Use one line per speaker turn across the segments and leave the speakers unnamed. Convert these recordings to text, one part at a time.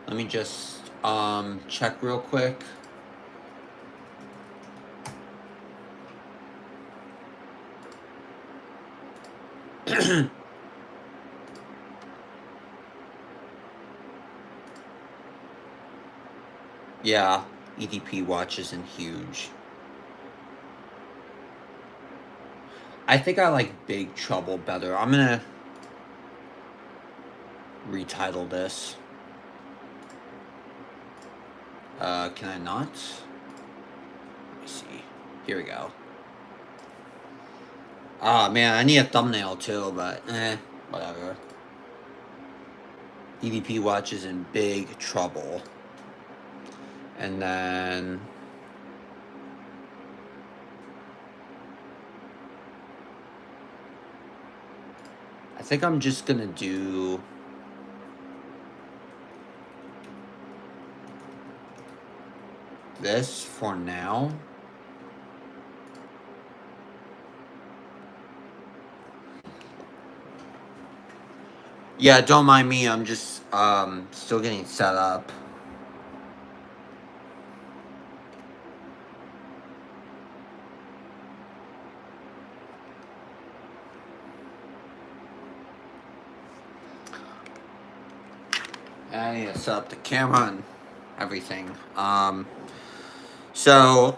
Let me just check real quick. Yeah, EDP watch isn't huge. I think I like Big Trouble better. I'm gonna retitle this. Can I not? Let me see. Here we go. Ah, man, I need a thumbnail too, but whatever. EDP watch is in big trouble. And then I think I'm just gonna do this for now. Yeah, don't mind me. I'm just still getting set up. I need to set up the camera and everything. So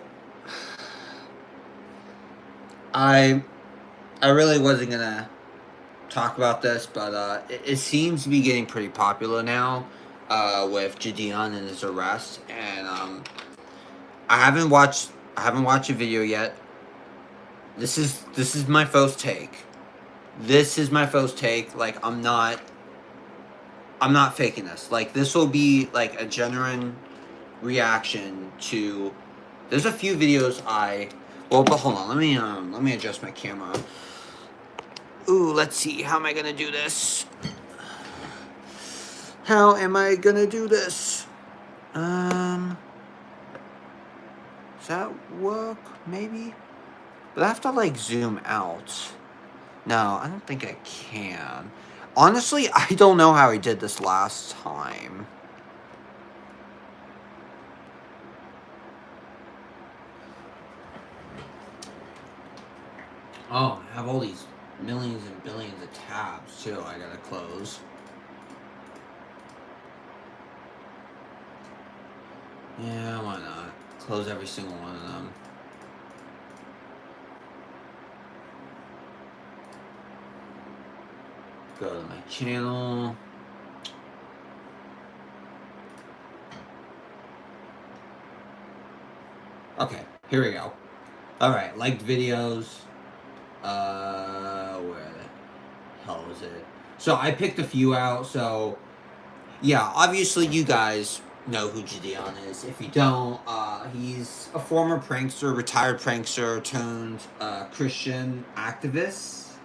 I really wasn't gonna talk about this, but it seems to be getting pretty popular now with Gideon and his arrest, and I haven't watched a video yet. This is my first take. This is my first take. Like I'm not faking this. Like this will be like a genuine reaction to. There's a few videos but hold on. Let me adjust my camera. Ooh, let's see. How am I gonna do this? How am I gonna do this? Does that work? Maybe? But I have to like zoom out. No, I don't think I can. Honestly, I don't know how I did this last time. Oh, I have all these millions and billions of tabs too I gotta close. Yeah, why not? Close every single one of them. Go to my channel. Okay, here we go. Alright, liked videos. Where the hell was it? So I picked a few out, so yeah, obviously you guys know who Gideon is. If you don't, he's a former prankster, retired prankster turned Christian activist.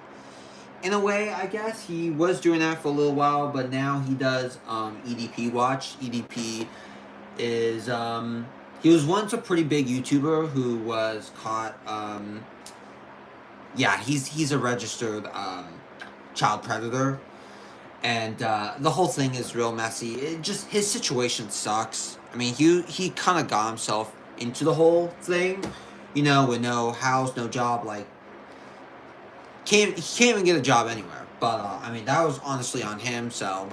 In a way, I guess he was doing that for a little while, but now he does EDP watch. EDP is he was once a pretty big YouTuber who was caught. Yeah, he's a registered child predator, and the whole thing is real messy. It just his situation sucks. I mean, he kind of got himself into the whole thing, you know, with no house, no job, like he can't even get a job anywhere. But I mean, that was honestly on him. So,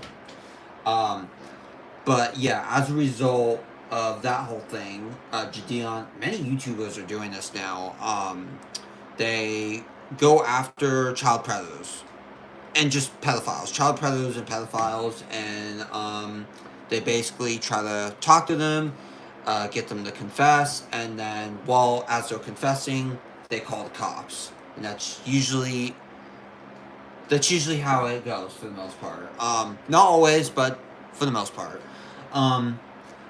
but yeah, as a result of that whole thing, Gideon, many YouTubers are doing this now. They go after child predators and just pedophiles, child predators and pedophiles, and they basically try to talk to them, get them to confess, and then as they're confessing, they call the cops, and that's usually how it goes for the most part. Not always, but for the most part.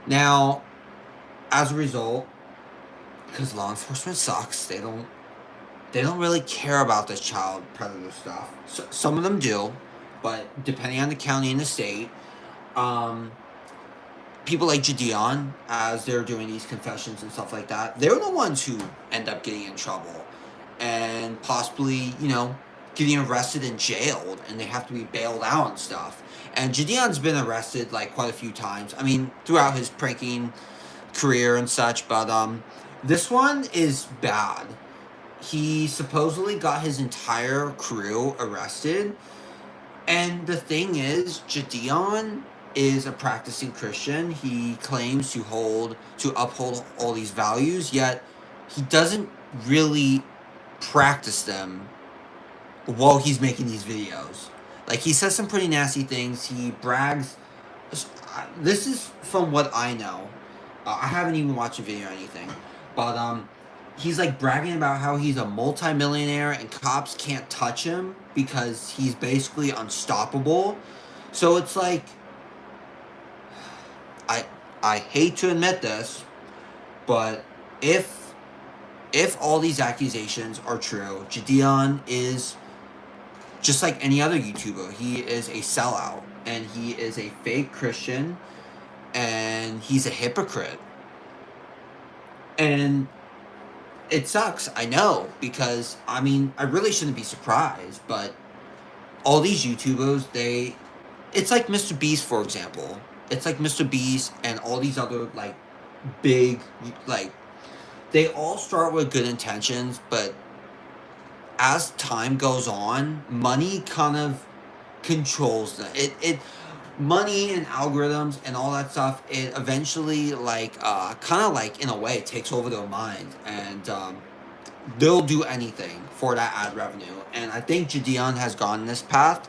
Now, as a result, because law enforcement sucks, they don't really care about this child predator stuff. So, some of them do, but depending on the county and the state, people like Gideon, as they're doing these confessions and stuff like that, they're the ones who end up getting in trouble and possibly, getting arrested and jailed, and they have to be bailed out and stuff. And Gideon's been arrested like quite a few times. I mean, throughout his pranking career and such, but this one is bad. He supposedly got his entire crew arrested, and the thing is, Gideon is a practicing Christian. He claims to uphold all these values, yet he doesn't really practice them while he's making these videos. Like, he says some pretty nasty things. He brags. This is from what I know. I haven't even watched a video or anything, but he's like bragging about how he's a multimillionaire and cops can't touch him because he's basically unstoppable. So it's like, I hate to admit this, but if all these accusations are true, Gideon is just like any other YouTuber. He is a sellout, and he is a fake Christian, and he's a hypocrite. And it sucks, I know, because, I mean, I really shouldn't be surprised, but all these YouTubers, it's like Mr. Beast, for example. It's like Mr. Beast and all these other, like, big, like, they all start with good intentions, but as time goes on, money kind of controls them. Money and algorithms and all that stuff, it eventually, like, kind of like, in a way, takes over their mind, and they'll do anything for that ad revenue. And I think Gideon has gone this path.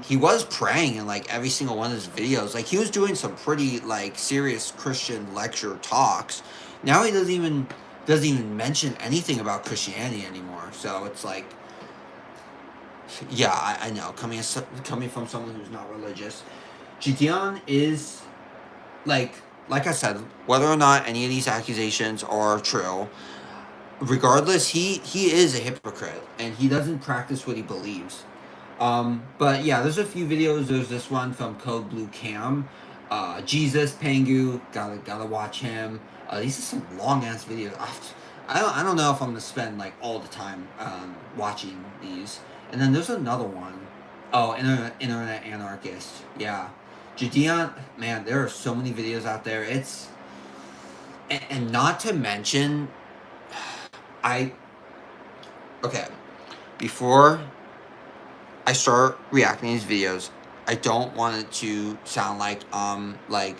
He was praying in, like, every single one of his videos. Like, he was doing some pretty, like, serious Christian lecture talks. Now he doesn't even mention anything about Christianity anymore. So it's like, yeah, I know. Coming from someone who's not religious, Gideon is, like I said, whether or not any of these accusations are true, regardless, he is a hypocrite, and he doesn't practice what he believes. But yeah, there's a few videos. There's this one from Code Blue Cam, Jesus Pangu. Gotta watch him. These are some long ass videos. I don't know if I'm gonna spend like all the time watching these. And then there's another one. Oh, Internet Anarchist. Yeah. Gideon, man, there are so many videos out there. It's... And not to mention... Okay. Before I start reacting to these videos, I don't want it to sound like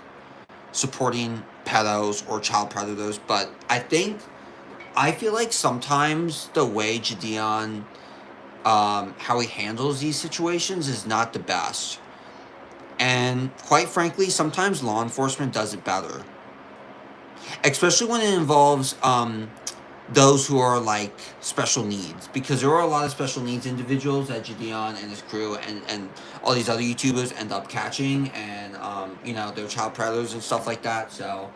supporting pedos or child predators, but I feel like sometimes the way Gideon... how he handles these situations is not the best. And quite frankly, sometimes law enforcement does it better. Especially when it involves those who are like special needs. Because there are a lot of special needs individuals that Gideon and his crew and all these other YouTubers end up catching. And, you know, they're child predators and stuff like that. So,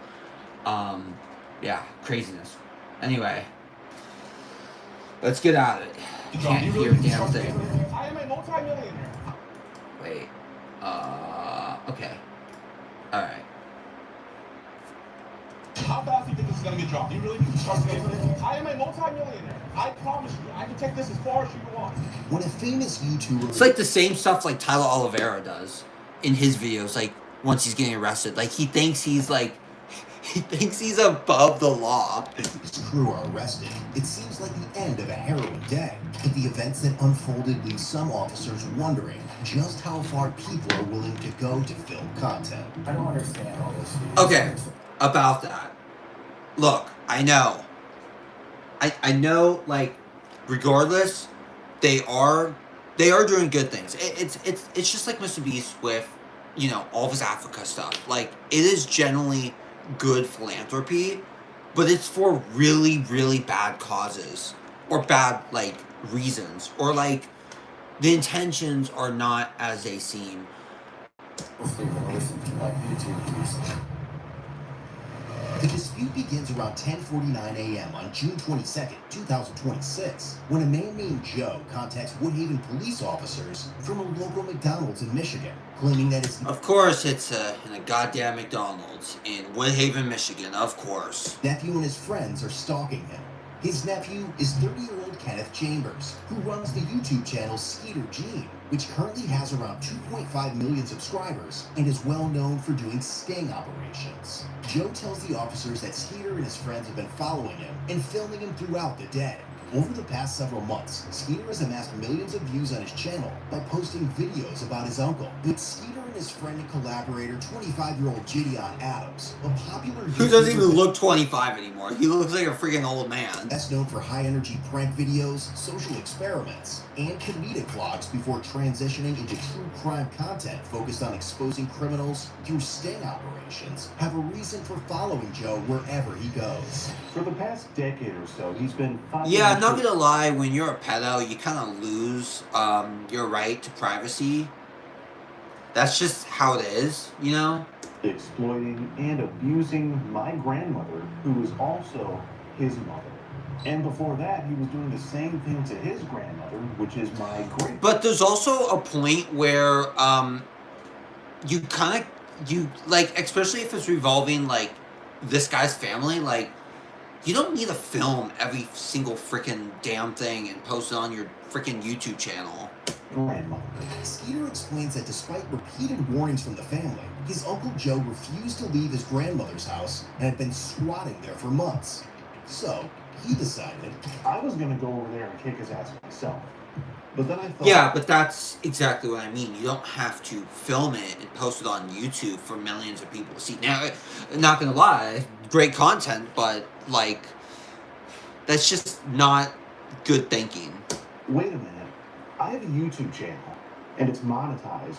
yeah, craziness. Anyway, let's get at it. Can't hear a damn thing.
I am a multi-millionaire.
Wait. Okay. Alright.
How fast do you think this is gonna get dropped? Do you really trust me? I am a multi-millionaire. I promise you. I can take this as far as you want.
When a famous YouTuber...
It's like the same stuff like Tyler Oliveira does in his videos, like, once he's getting arrested. Like, he thinks he's, like... He thinks he's above the law.
His crew are arrested. It seems like the end of a harrowing day, but the events that unfolded leave some officers wondering just how far people are willing to go to film content.
I don't understand all this.
Okay, about that. Look, I know. I know, like, regardless, they are doing good things. It's just like Mr. Beast with, you know, all of his Africa stuff. Like, it is generally good philanthropy, but it's for really, really bad causes, or bad, like, reasons, or, like, the intentions are not as they seem.
The dispute begins around 10:49 a.m. on June 22nd, 2026, when a man named Joe contacts Woodhaven police officers from a local McDonald's in Michigan, claiming that it's...
Of course it's in a goddamn McDonald's in Woodhaven, Michigan, of course.
Nephew and his friends are stalking him. His nephew is 30-year-old Kenneth Chambers, who runs the YouTube channel Skeeter Gene, which currently has around 2.5 million subscribers and is well known for doing sting operations. Joe tells the officers that Skeeter and his friends have been following him and filming him throughout the day. Over the past several months, Skeeter has amassed millions of views on his channel by posting videos about his uncle. But Skeeter and his friend and collaborator, 25-year-old Gideon Adams, a popular
Who doesn't even look 25 anymore. He looks like a freaking old man.
That's known for high-energy prank videos, social experiments, and comedic vlogs before transitioning into true crime content focused on exposing criminals through sting operations, have a reason for following Joe wherever he goes.
For the past decade or so, he's been
Yeah, I'm not gonna lie, when you're a pedo, you kind of lose your right to privacy. That's just how it is, you know?
exploiting and abusing my grandmother, who is also his mother. And before that, he was doing the same thing to his grandmother, which is my great.
But there's also a point where you kind of, you, like, especially if it's revolving, like, this guy's family, like, you don't need to film every single freaking damn thing and post it on your freaking YouTube channel.
Grandmother.
Skeeter explains that despite repeated warnings from the family, his Uncle Joe refused to leave his grandmother's house and had been squatting there for months. So, he decided,
I was going to go over there and kick his ass myself. But then I thought...
Yeah, but that's exactly what I mean. You don't have to film it and post it on YouTube for millions of people to see. Now, not gonna lie, great content, but, like, that's just not good thinking.
Wait a minute. I have a YouTube channel, and it's monetized,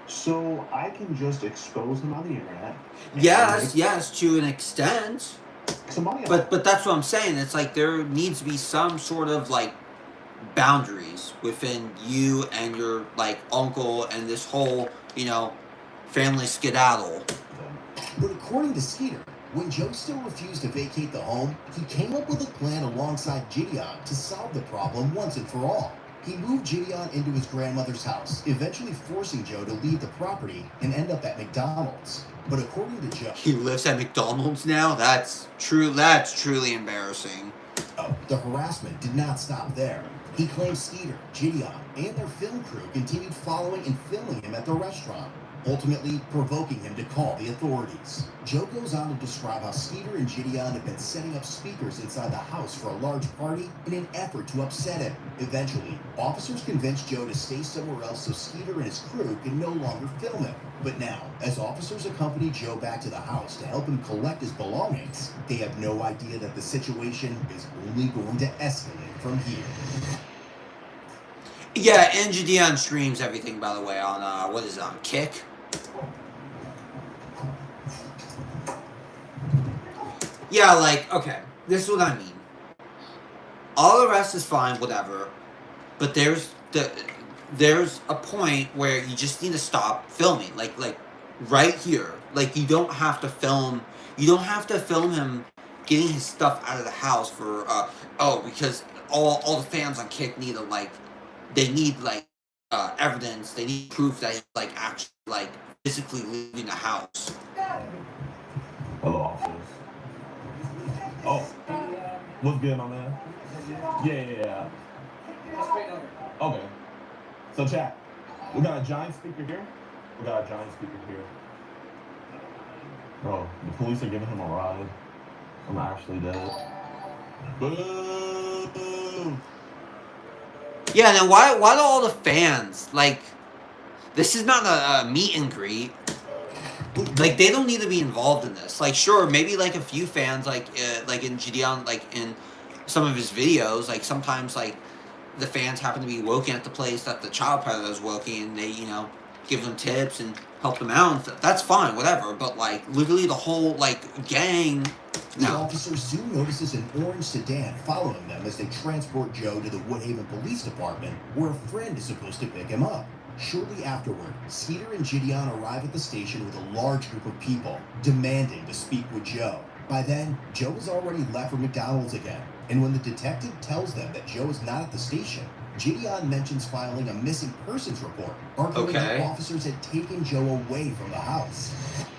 so I can just expose them on the internet.
Yes, to an extent.
Some money.
But that's what I'm saying. It's like there needs to be some sort of, like, boundaries within you and your, like, uncle and this whole, you know, family skedaddle.
But according to Skeeter, when Joe still refused to vacate the home, he came up with a plan alongside Gideon to solve the problem once and for all. He moved Gideon into his grandmother's house, eventually forcing Joe to leave the property and end up at McDonald's. But according to Joe...
He lives at McDonald's now? That's truly embarrassing.
Oh, the harassment did not stop there. He claims Skeeter, Gideon, and their film crew continued following and filming him at the restaurant, ultimately provoking him to call the authorities. Joe goes on to describe how Skeeter and Gideon have been setting up speakers inside the house for a large party in an effort to upset him. Eventually, officers convinced Joe to stay somewhere else so Skeeter and his crew can no longer film him. But now, as officers accompany Joe back to the house to help him collect his belongings, they have no idea that the situation is only going to escalate from here.
Yeah, and Gideon streams everything, by the way, on, what is it, on Kick? Yeah, like, okay, this is what I mean. All the rest is fine, whatever, but there's a point where you just need to stop filming, like, right here. Like, you don't have to film him getting his stuff out of the house for, because all the fans on Kick need to, like, they need, like, evidence, they need proof that he's, like, actually, like, physically leaving the house.
Hello, officers. Oh, what's good, my man? Yeah. Okay. So, chat, we got a giant speaker here. Bro, the police are giving him a ride. I'm actually dead. Boo!
Yeah, now why do all the fans, like, this is not a meet and greet. Like, they don't need to be involved in this. Like, sure, maybe, like, a few fans, like in Gideon, like, in some of his videos, like, sometimes, like, the fans happen to be woken at the place that the child predator is woken, and they, you know, give them tips and help them out. That's fine, whatever. But, like, literally the whole, like, gang...
The officer soon notices an orange sedan following them as they transport Joe to the Woodhaven Police Department, where a friend is supposed to pick him up. Shortly afterward, Skeeter and Gideon arrive at the station with a large group of people, demanding to speak with Joe. By then, Joe has already left for McDonald's again, and when the detective tells them that Joe is not at the station, Gideon mentions filing a missing persons report, arguing that officers had taken Joe away from the house.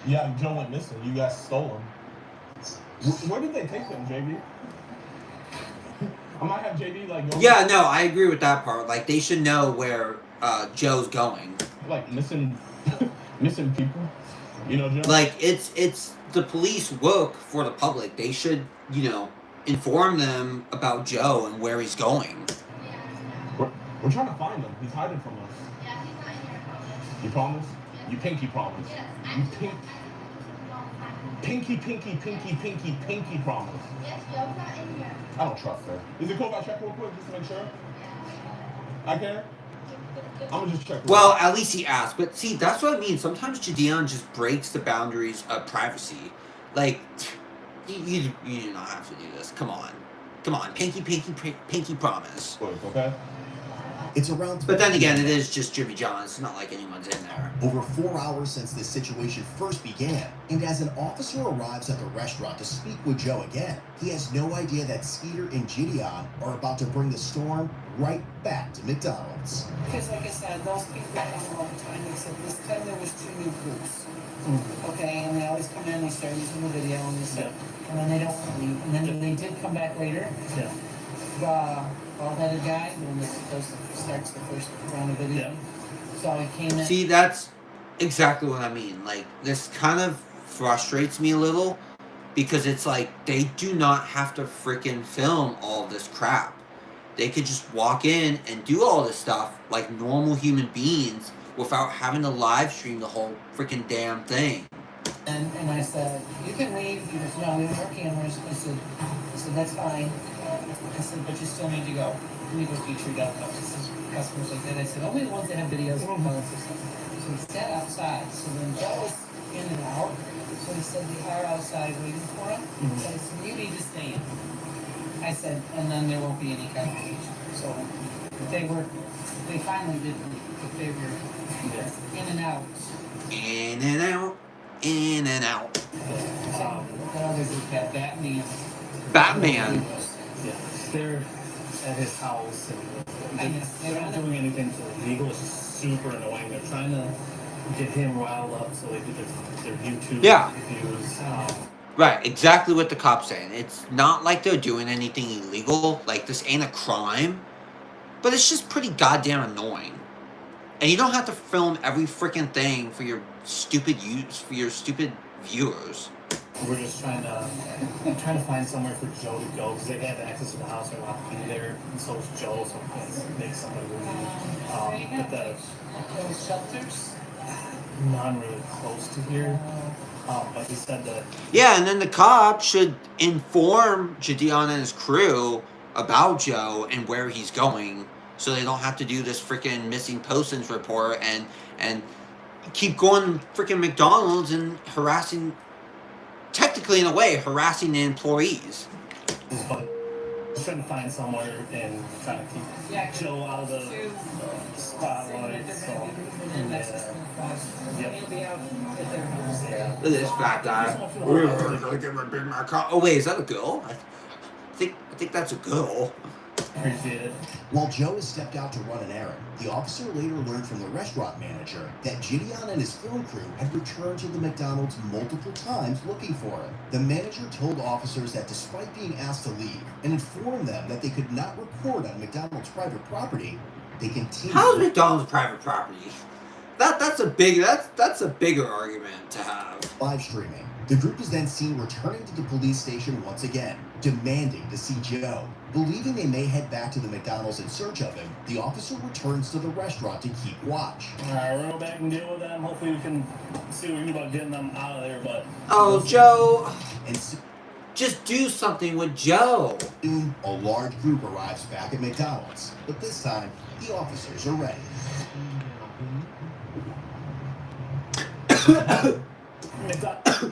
Yeah, Joe went missing. You guys stole him. Where did they take him, JB? I might have JD like go
Yeah, no, I agree with that part. Like, they should know where Joe's going.
like missing missing people. You know, Joe?
Like, it's the police work for the public. They should, inform them about Joe and where he's going.
We're trying to find him. He's hiding from us.
Yeah, he's not here.
You promise? You pinky promise.
Yes,
You pinky promise.
Yes, Joe's not in here.
I don't trust her. Is it cool if I check real quick just to make sure? I can? I'm gonna just check.
Well, at least he asked. But see, that's what I mean. Sometimes Gideon just breaks the boundaries of privacy. Like, you do not have to do this. Come on. Pinky promise.
Okay.
It's around.
But then again, it is just Jimmy John. It's not like anyone's in there.
Over 4 hours since this situation first began, and as an officer arrives at the restaurant to speak with Joe again, he has no idea that Skeeter and Gideon are about to bring the storm right back to McDonald's.
Because like I said, those people come all the time. They said this time there was 2 new groups. Okay, and they always come in, they start using the video, and they said, and then they don't leave. And then they did come back later.
Yeah.
The bald-headed guy, the one that starts the first round of video.
Yeah.
So he came in.
See, that's exactly what I mean. Like, this kind of frustrates me a little because it's like they do not have to freaking film all this crap. They could just walk in and do all this stuff like normal human beings without having to live stream the whole freaking damn thing.
And I said, you can leave. He goes, no, we have our cameras. I said, that's fine. I said, but you still need to go. And he goes, do you treat out customers like that? I said, only the ones that have videos and phone system. So he sat outside. So then Joe was in and out. So he said, they are outside waiting for him. So I said, you need to stay in. I said, and then there won't be any conversation. So they finally did leave. But they were in and out.
In and out. In and out.
The other group had Batman.
Batman.
Yeah, they're at his house and they're not doing anything illegal. It's just super annoying. They're trying to get him riled up so they do their YouTube views.
Right, exactly what the cop's saying. It's not like they're doing anything illegal. Like, this ain't a crime. But it's just pretty goddamn annoying. And you don't have to film every freaking thing for your stupid viewers.
We're just trying to find somewhere for Joe to go because they have access to the house. They're allowed to be there, and so is Joe. So let's make somebody leave. But
Those shelters?
none really close to here. But he said that.
Yeah, and then the cop should inform Gideon and his crew about Joe and where he's going, so they don't have to do this freaking missing persons report and keep going to freaking McDonald's and harassing, technically in a way, harassing the employees.
But trying to find somewhere and trying to keep Joe out of the spotlight. So,
He'll be out at their house.
Look at this fat guy. Oh wait, is that a girl? I think that's a girl.
Appreciate it.
While Joe has stepped out to run an errand, the officer later learned from the restaurant manager that Gideon and his film crew had returned to the McDonald's multiple times looking for him. The manager told officers that despite being asked to leave and informed them that they could not record on McDonald's private property, they continued.
How is McDonald's private property? That's a bigger argument to have.
Live streaming. The group is then seen returning to the police station once again, demanding to see Joe. Believing they may head back to the McDonald's in search of him, the officer returns to the restaurant to keep watch.
Alright, we'll go back and deal with them. Hopefully we can see what we can do about getting them out of there, but...
Oh, Joe.
And
Just do something with Joe.
soon, a large group arrives back at McDonald's. But this time, the officers are ready.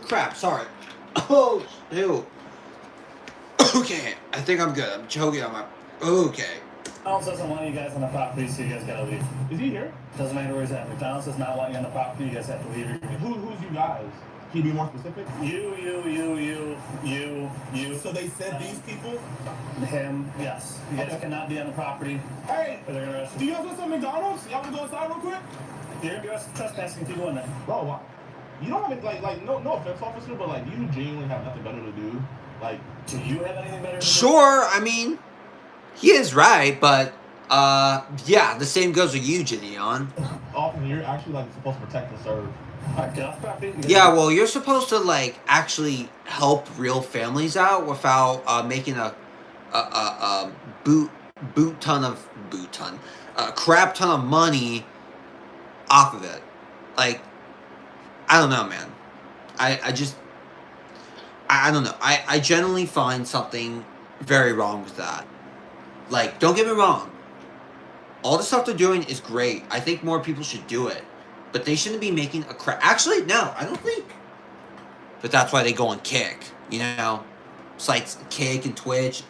Crap, sorry. Oh, ew. Okay, I think I'm good. I'm choking on my... Okay.
McDonald's doesn't want you guys on the property, so you guys gotta leave.
Is he here?
Doesn't matter where he's at. McDonald's does not want you on the property, you guys have to leave.
Who's you guys? Can you be more specific?
You.
So they said these people?
Him, yes. You guys cannot be on the property,
Hey,
or they're gonna arrest
do
you.
you guys want some McDonald's? Y'all wanna go inside real quick?
You're gonna be trespassing people in there.
Bro, why? You don't have like no offense, officer, but like, do you genuinely have nothing better to do? Like,
Do you have anything better to do?
Sure, I mean... He is right, but yeah, the same goes with you, Gideon.
Often you're actually like supposed to protect and serve.
Get off property.
Yeah, well, you're supposed to like actually help real families out without making a boot crap ton of money off of it. Like, I don't know, man. I just I don't know. I generally find something very wrong with that. Like, don't get me wrong. All the stuff they're doing is great. I think more people should do it. But they shouldn't be making a crap. Actually, no, I don't think. But that's why they go on Kick. You know? Sites Kick and Twitch.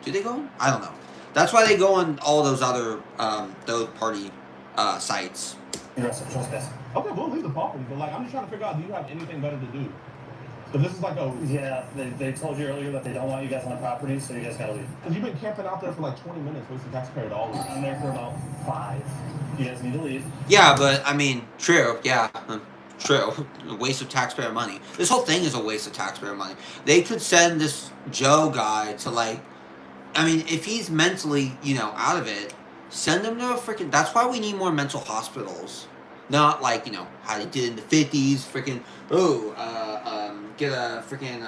Do they go on? I don't know. That's why they go on all those other third-party sites.
Okay, we'll leave the property, but like I'm just trying to figure out, do you have anything better to do? So this is like a
Yeah, they told you earlier that they don't want you guys on the property, so you guys gotta leave.
because you've been camping out there for like 20 minutes, wasting taxpayer dollars.
I'm there for about 5. You guys need to leave.
Yeah, but, I mean, true. Yeah, true. A waste of taxpayer money. This whole thing is a waste of taxpayer money. They could send this Joe guy to, like... I mean, if he's mentally, you know, out of it, send him to a freaking... That's why we need more mental hospitals. Not like, you know, how they did in the 50s, freaking... get a freaking,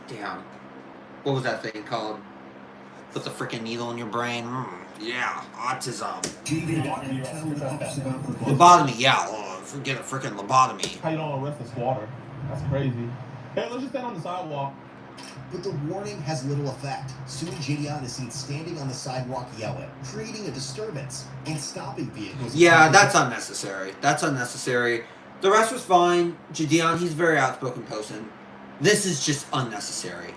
damn. What was that thing called? Put the freaking needle in your brain. Yeah, autism. Lobotomy, yeah. Forget a freaking lobotomy.
How you don't arrest the squatter? That's crazy. Hey, let's just stand on the sidewalk.
But the warning has little effect. Soon Gideon is seen standing on the sidewalk yelling, creating a disturbance and stopping vehicles.
Yeah, that's unnecessary. That's unnecessary. The rest was fine. Gideon, he's a very outspoken person. This is just unnecessary.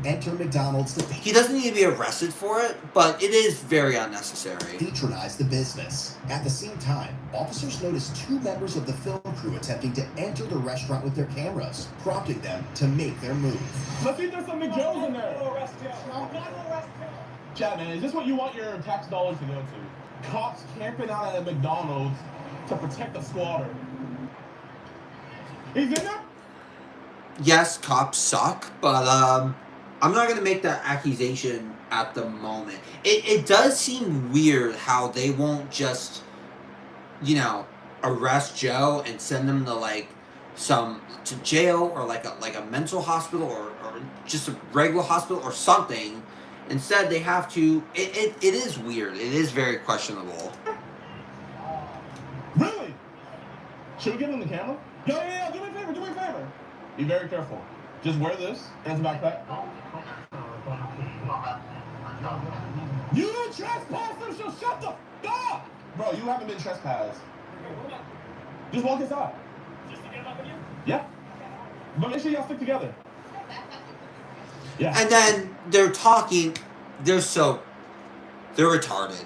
Enter McDonald's to
He doesn't need to be arrested for it, but it is very unnecessary.
patronize the business. At the same time, officers noticed 2 members of the film crew attempting to enter the restaurant with their cameras, prompting them to make their move.
Let's see if there's some McJoes in there. Chat, man, is this what you want your tax dollars to go to? Cops camping out at a McDonald's to protect a squatter. He's in there?
Yes, cops suck, but I'm not gonna make that accusation at the moment. It does seem weird how they won't just, you know, arrest Joe and send him to like to jail or like a mental hospital or just a regular hospital or something. Instead, they have to. It is weird. It is very questionable.
Really? Should we give him the camera? Yeah. Do me a favor. Be very careful. Just wear this as a backpack. You didn't trespass them, so shut the f up! Bro, you haven't been trespassed. Just walk inside. Just to get him up with you? Yeah. But make sure y'all stick together. Yeah.
And then they're talking. They're retarded.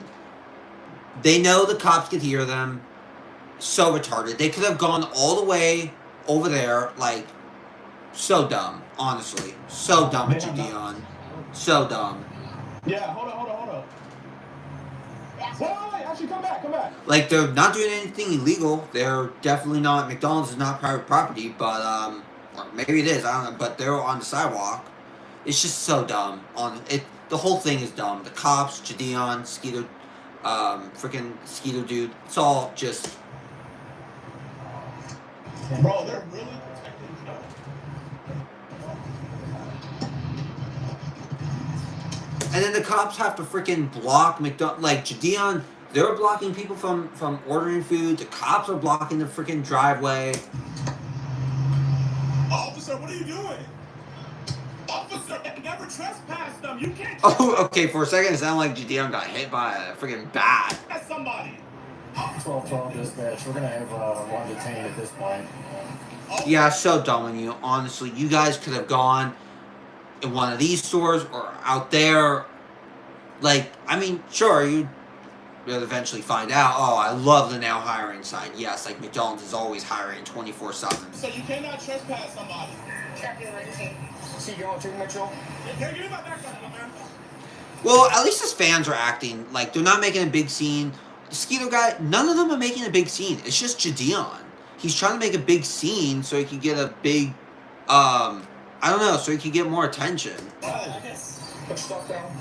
They know the cops could hear them. So retarded. They could have gone all the way over there, like, so dumb. Honestly, so dumb with Gideon. So dumb.
Yeah, hold up. Wait, actually, come back.
Like, they're not doing anything illegal. They're definitely not. McDonald's is not private property, but or maybe it is. I don't know. But they're on the sidewalk. It's just so dumb. The whole thing is dumb. The cops, Gideon, Skeeter, freaking Skeeter dude. It's all just.
Bro, they're really protecting Joe.
And then the cops have to freaking block McDonald's. Like, Gideon, they're blocking people from ordering food. The cops are blocking the freaking driveway.
Officer, what are you doing? Officer, I never trespassed them. You can't.
Oh, okay. For a second, it sounded like Gideon got hit by a freaking bat.
That's somebody.
12 dispatch. We're gonna have one detained at this point.
Yeah, so dumb on you. Honestly, you guys could have gone in one of these stores or out there. Like, I mean, sure, you'd eventually find out, oh, I love the now hiring side. Yes, like McDonald's is always hiring 24/7.
So you cannot trespass somebody.
See, you want to take Mitchell?
Here, give me my backpack, man.
Well, at least his fans are acting like they're not making a big scene. The Skeeter guy, none of them are making a big scene. It's just Gideon. He's trying to make a big scene so he can get a big, I don't know, so he could get more attention.
Put your stuff down.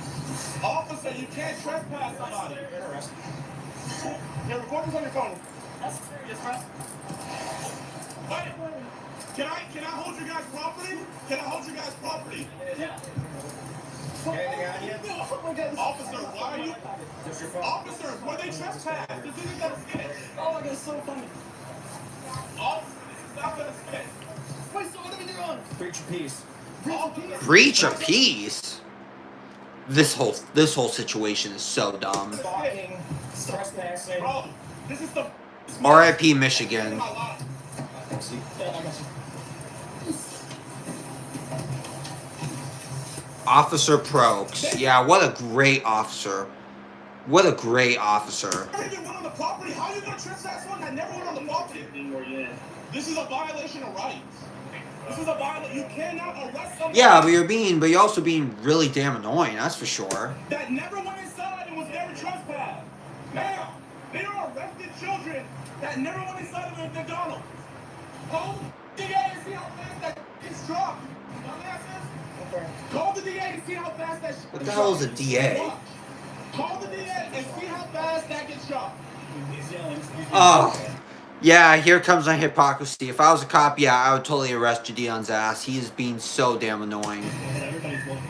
Officer, you can't trespass somebody. You're arrested. Your recording's on your phone.
That's serious, right?
Wait. Can I hold your guys' property? Can I hold your guys' property?
Yeah.
Anything on you? Officer, why are you?
Just your phone.
Officer, were they trespass? This isn't gonna fit.
Oh my god, it's so funny.
Officer, this is not gonna fit.
Wait, so what are we doing? Preach your peace.
Breach of peace. This whole situation is so dumb.
Stalking, trespassing.
Bro, this is the.
R.I.P. Michigan. Officer Prokes. Yeah, what a great officer. What a great officer.
Never even went on the property. How are you gonna trespass someone that never went on the property? This is a violation of rights. This is a violation. You cannot arrest somebody.
Yeah, but you're also being really damn annoying. That's for sure.
That never went inside and was never trespassed. Now, there are arrested children that never went inside of a McDonald's. Call the DA and see how fast that gets dropped. Call the DA and see how fast that.
What the hell is a DA?
Call the DA and see how fast that gets dropped.
Oh. Yeah, here comes my hypocrisy. If I was a cop, yeah, I would totally arrest Jadion's ass. He is being so damn annoying.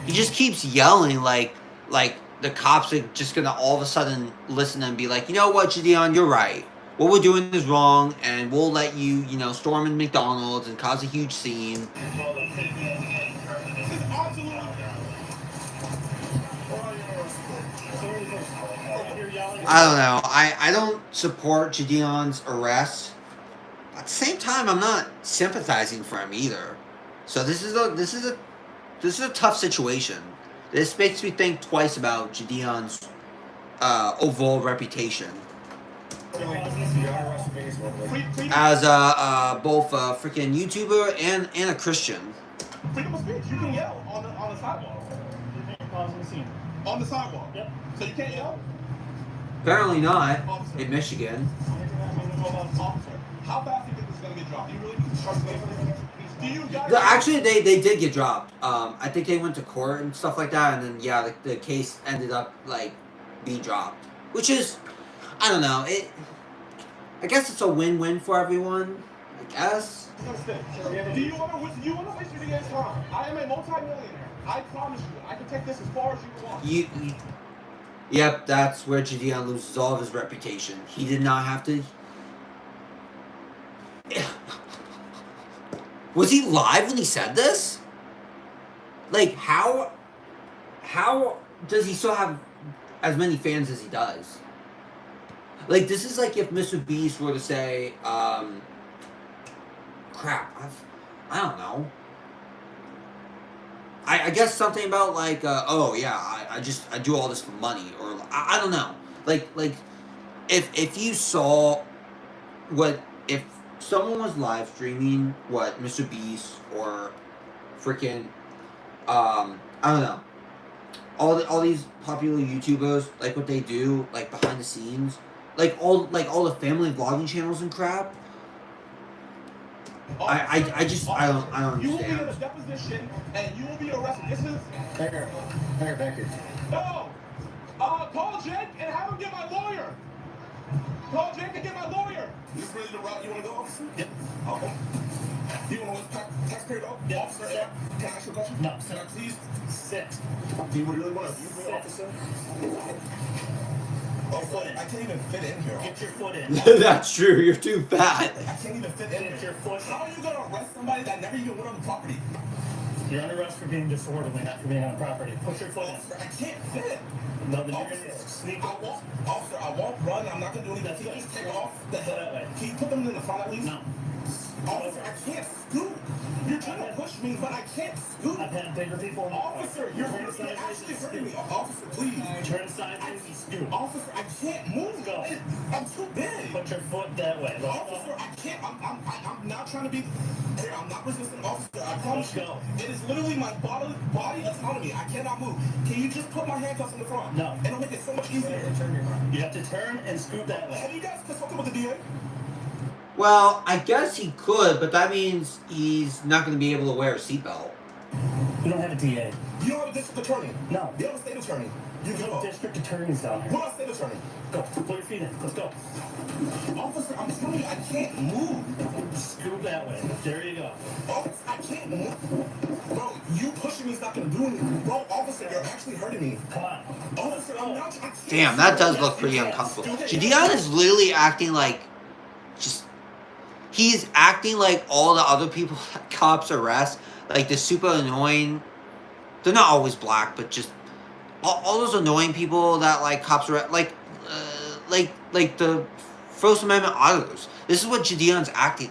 He just keeps yelling like the cops are just gonna all of a sudden listen and be like, you know what, Jadion, you're right. What we're doing is wrong, and we'll let you, storm in McDonald's and cause a huge scene. I don't know. I don't support Jadion's arrest. At the same time, I'm not sympathizing for him either. So this is a tough situation. This makes me think twice about Jadion's overall reputation as both a freaking YouTuber and a Christian.
Freedom of speech. You can yell on the sidewalk. On the sidewalk.
Yep.
So you can't yell.
Apparently not in Michigan.
Officer, how fast do you think this is gonna get dropped? Do you really trust me? Do you guys?
Actually, they did get dropped. I think they went to court and stuff like that, and then yeah, the case ended up being dropped, which is, I don't know. I guess it's a win-win for everyone. I guess.
Do you want to waste your DA's time? I am a multi-millionaire. I promise you, I can take this as far as you want.
Yep, that's where Jadion loses all of his reputation. He did not have to. Was he live when he said this? Like, how does he still have as many fans as he does? Like, this is like if Mr. Beast were to say, crap, I don't know. I guess something about oh yeah, I do all this for money, or I don't know. Like if you saw if someone was live streaming what Mr. Beast or freaking I don't know, all these popular YouTubers, like what they do behind the scenes, all the family vlogging channels and crap. I don't understand.
You will be in a deposition and you will be arrested. This is
Becker.
no. Call Jake and have him get my lawyer. Call Jake and get my lawyer. You ready to route? You want to go, officer?
Yep.
Okay. You want to taxpayer dog?
Yeah.
Officer, yeah. Can I ask you a question?
No.
Can I please
Sit.
do you really want to use me, officer? Oh, I can't even fit in here.
Get your foot in.
That's true. You're too fat.
I can't even fit in
Get
here.
your foot
How are you going to arrest somebody that never even went on the property?
in. You're under arrest for being disorderly, not for being on property. Put your foot in.
Officer, I can't fit.
No, then you're
Officer,
gonna sneak
I won't, officer, I won't run. I'm not going to do anything. Can you just take off the
Go that way.
Can you put them in the front at least?
No.
Officer, I can't scoot. You're trying to push me, but I can't scoot.
I've had bigger people.
Officer, you're
Turn sideways
actually
and
hurting me.
scoot.
Officer, please.
Turn sideways and scoot.
Officer, I can't move.
Go.
I'm too big.
Put your foot that way.
Officer, I can't. I'm not trying to be. Here, I'm not resisting, officer. I promise you.
Go.
It is literally my body autonomy. I cannot move. Can you just put my handcuffs in the front?
No.
And it'll make it so much easier.
You have to turn and scoot that way.
Have you guys consulted with the DA?
Well, I guess he could, but that means he's not going to be able to wear a seatbelt.
We don't have a DA.
You don't have a district attorney.
No.
You have a state attorney. You
There's
go.
no district attorneys down here.
What about state attorney?
Go. Put your feet in. Let's go.
Officer, I'm telling you, I can't move.
Scoot that way. There you go.
Officer, I can't move. Bro, you pushing me is not going to do anything. Bro, officer, you're actually hurting me.
Come on.
Officer, I'm not.
Damn, that does look pretty uncomfortable. Gideon is literally acting like, he's acting like all the other people that cops arrest, like the super annoying, they're not always black, but just all those annoying people that like cops arrest, like the First Amendment auditors. This is what Gideon's acting.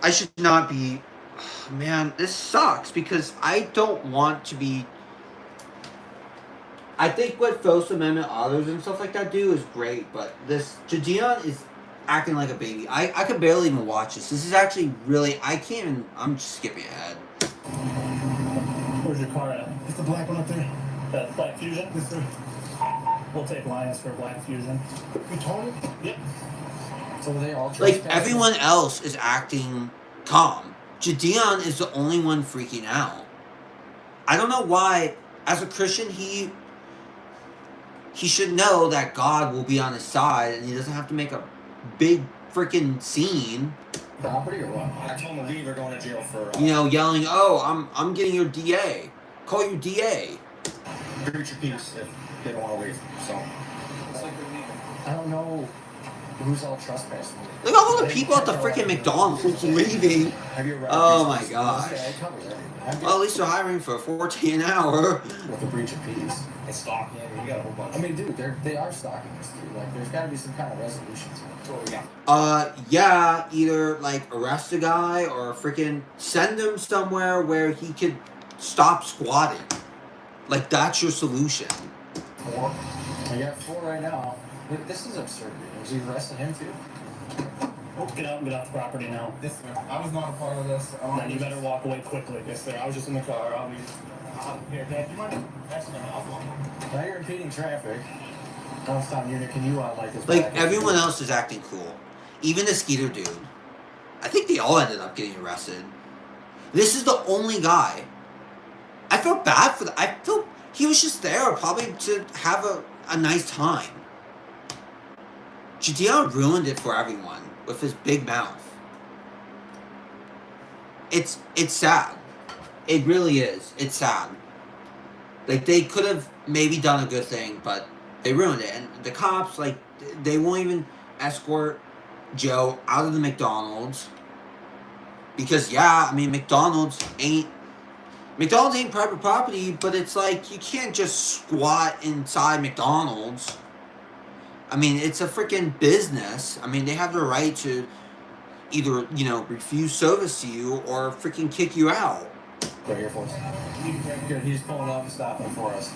I should not be, man, this sucks because I don't want to be. I think what First Amendment auditors and stuff like that do is great, but this Gideon is acting like a baby. I could barely even watch this. This is actually really, I can't even, I'm just skipping ahead.
Where's your car at?
It's the black one up there.
That Black Fusion?
Yes, sir.
We'll take Lions for Black Fusion.
You told it?
Yep.
So they all
Like, everyone else is acting calm. Gideon is the only one freaking out. I don't know why, as a Christian, he should know that God will be on his side and he doesn't have to make a big freaking scene.
property or what? I told them to leave. They're going to jail for.
You know, yelling, "Oh, I'm getting your DA. Call your DA."
Breach your peace if they don't want to leave. So. I don't know who's all trespassing.
Look at all the people at the freaking McDonald's leaving.
Have you ever
Oh my gosh.
Yeah, it covers everything.
Well, at least they're hiring for $14 an hour.
With a breach of peace. It's stalking. Yeah, you got a whole bunch. I mean, dude, they are stalking this dude. Like, there's got to be some kind of resolution to it. That's what we got.
Yeah, either like arrest a guy or freaking send him somewhere where he could stop squatting. Like, that's your solution.
4. I got 4 right now. This is absurd. Was he arresting him too?
Oh, get out and get off the property now.
Yes, sir. I was not a part of this.
Then you better walk away quickly.
Yes, sir. I was just in the car. I'll be. Here, Dad, do you mind? Actually, no, I'll walk.
Now you're impeding traffic. Downtown unit, can you like this?
Like, everyone else is acting cool. Even the Skeeter dude. I think they all ended up getting arrested. This is the only guy. I felt bad for I felt he was just there probably to have a nice time. Gideon ruined it for everyone with his big mouth. It's sad. It really is. It's sad. Like, they could have maybe done a good thing, but they ruined it. And the cops, like, they won't even escort Joe out of the McDonald's. Because, yeah, I mean, McDonald's ain't private property, but it's like, you can't just squat inside McDonald's. I mean, it's a freaking business. I mean, they have the right to either, you know, refuse service to you or freaking kick you out.
Right here for us. Good, he's pulling up and stopping for us.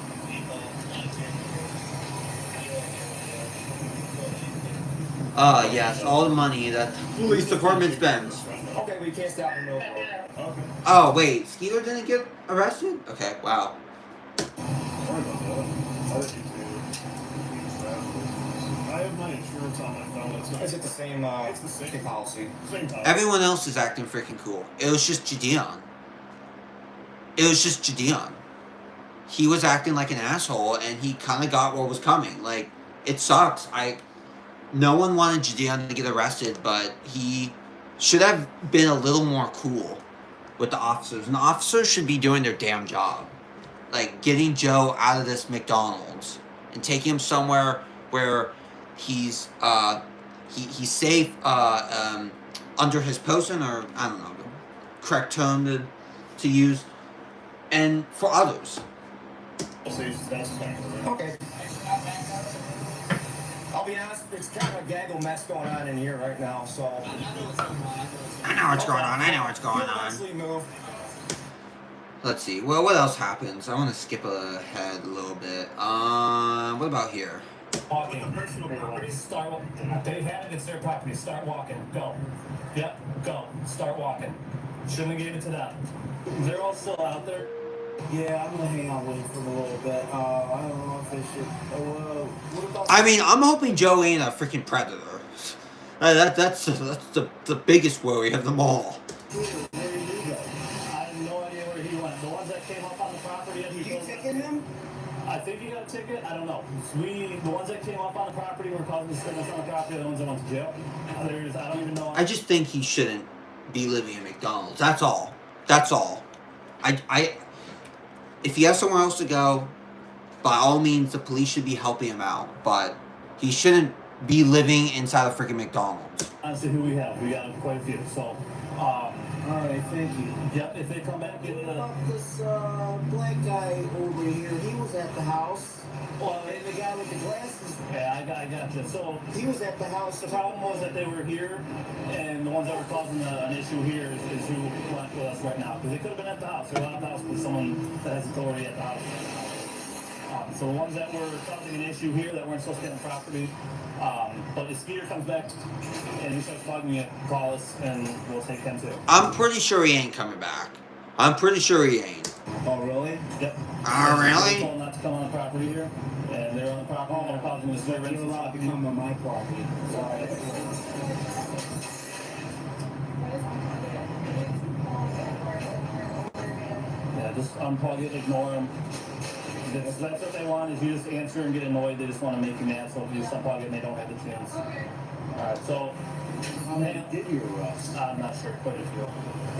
Yes, all the money that the police department spends.
Okay, we can't stop in the middle of the road. Okay.
Oh, wait, Skeeter didn't get arrested? Okay, wow.
I have my insurance on my phone.
Is it the same, it's the same policy?
Same time.
Everyone else is acting freaking cool. It was just Gideon. He was acting like an asshole, and he kind of got what was coming. Like, it sucks. No one wanted Gideon to get arrested, but he should have been a little more cool with the officers. And the officers should be doing their damn job. Like, getting Joe out of this McDonald's and taking him somewhere where he's safe under his person, or I don't know the correct term to use, and for others.
Okay. I'll be honest, it's kind of a gaggle mess going on in here right now, so.
I know what's going on. Let's see. Well, what else happens? I want to skip ahead a little bit. What about here?
Walking. Start. They had it. It's their property. Start walking. Go. Yep. Go. Start walking. Shouldn't have gave it to them. They're all still out there.
Yeah, I'm gonna hang out with him for a little bit. I don't know if they should. What about?
I mean, I'm hoping Joe ain't a freaking predator. That's the biggest worry of them all.
Where did he go? I have no idea where he went. The ones that came got a ticket, I don't know. The ones that came up on the property were causing disturbance on the property, the ones that went to jail. Others, I don't even know.
I just think he shouldn't be living in McDonald's. That's all. That's all. If he has somewhere else to go, by all means, the police should be helping him out. But he shouldn't be living inside a freaking McDonald's.
Honestly, who we have? We got quite a few. So,
All right, thank you.
yep, if they come back,
What about this black guy over here? He was at the house. And the guy with the glasses,
yeah, I got you. So,
he was at the house.
the problem was that they were here, and the ones that were causing an issue here is who went with us right now. Because they could have been at the house. They were at the house with someone that has authority at the house right now. So the ones that were causing an issue here that weren't supposed to get on property, but if Skeeter comes back and he starts bugging me, call us and we'll take him too.
I'm pretty sure he ain't coming back. I'm pretty sure he ain't.
Oh, really? Yep.
Oh, really?
They told not to come on the property here, and they're on the property, and they're causing disturbance.
You're allowed to come on my property. Sorry.
Yeah, just unplug it, ignore them. That's what they want, is you just answer and get annoyed. They just want to make you mad, so if you just unplug it and they don't have the chance. Alright, so
How many did you arrest?
I'm not sure, quite a few.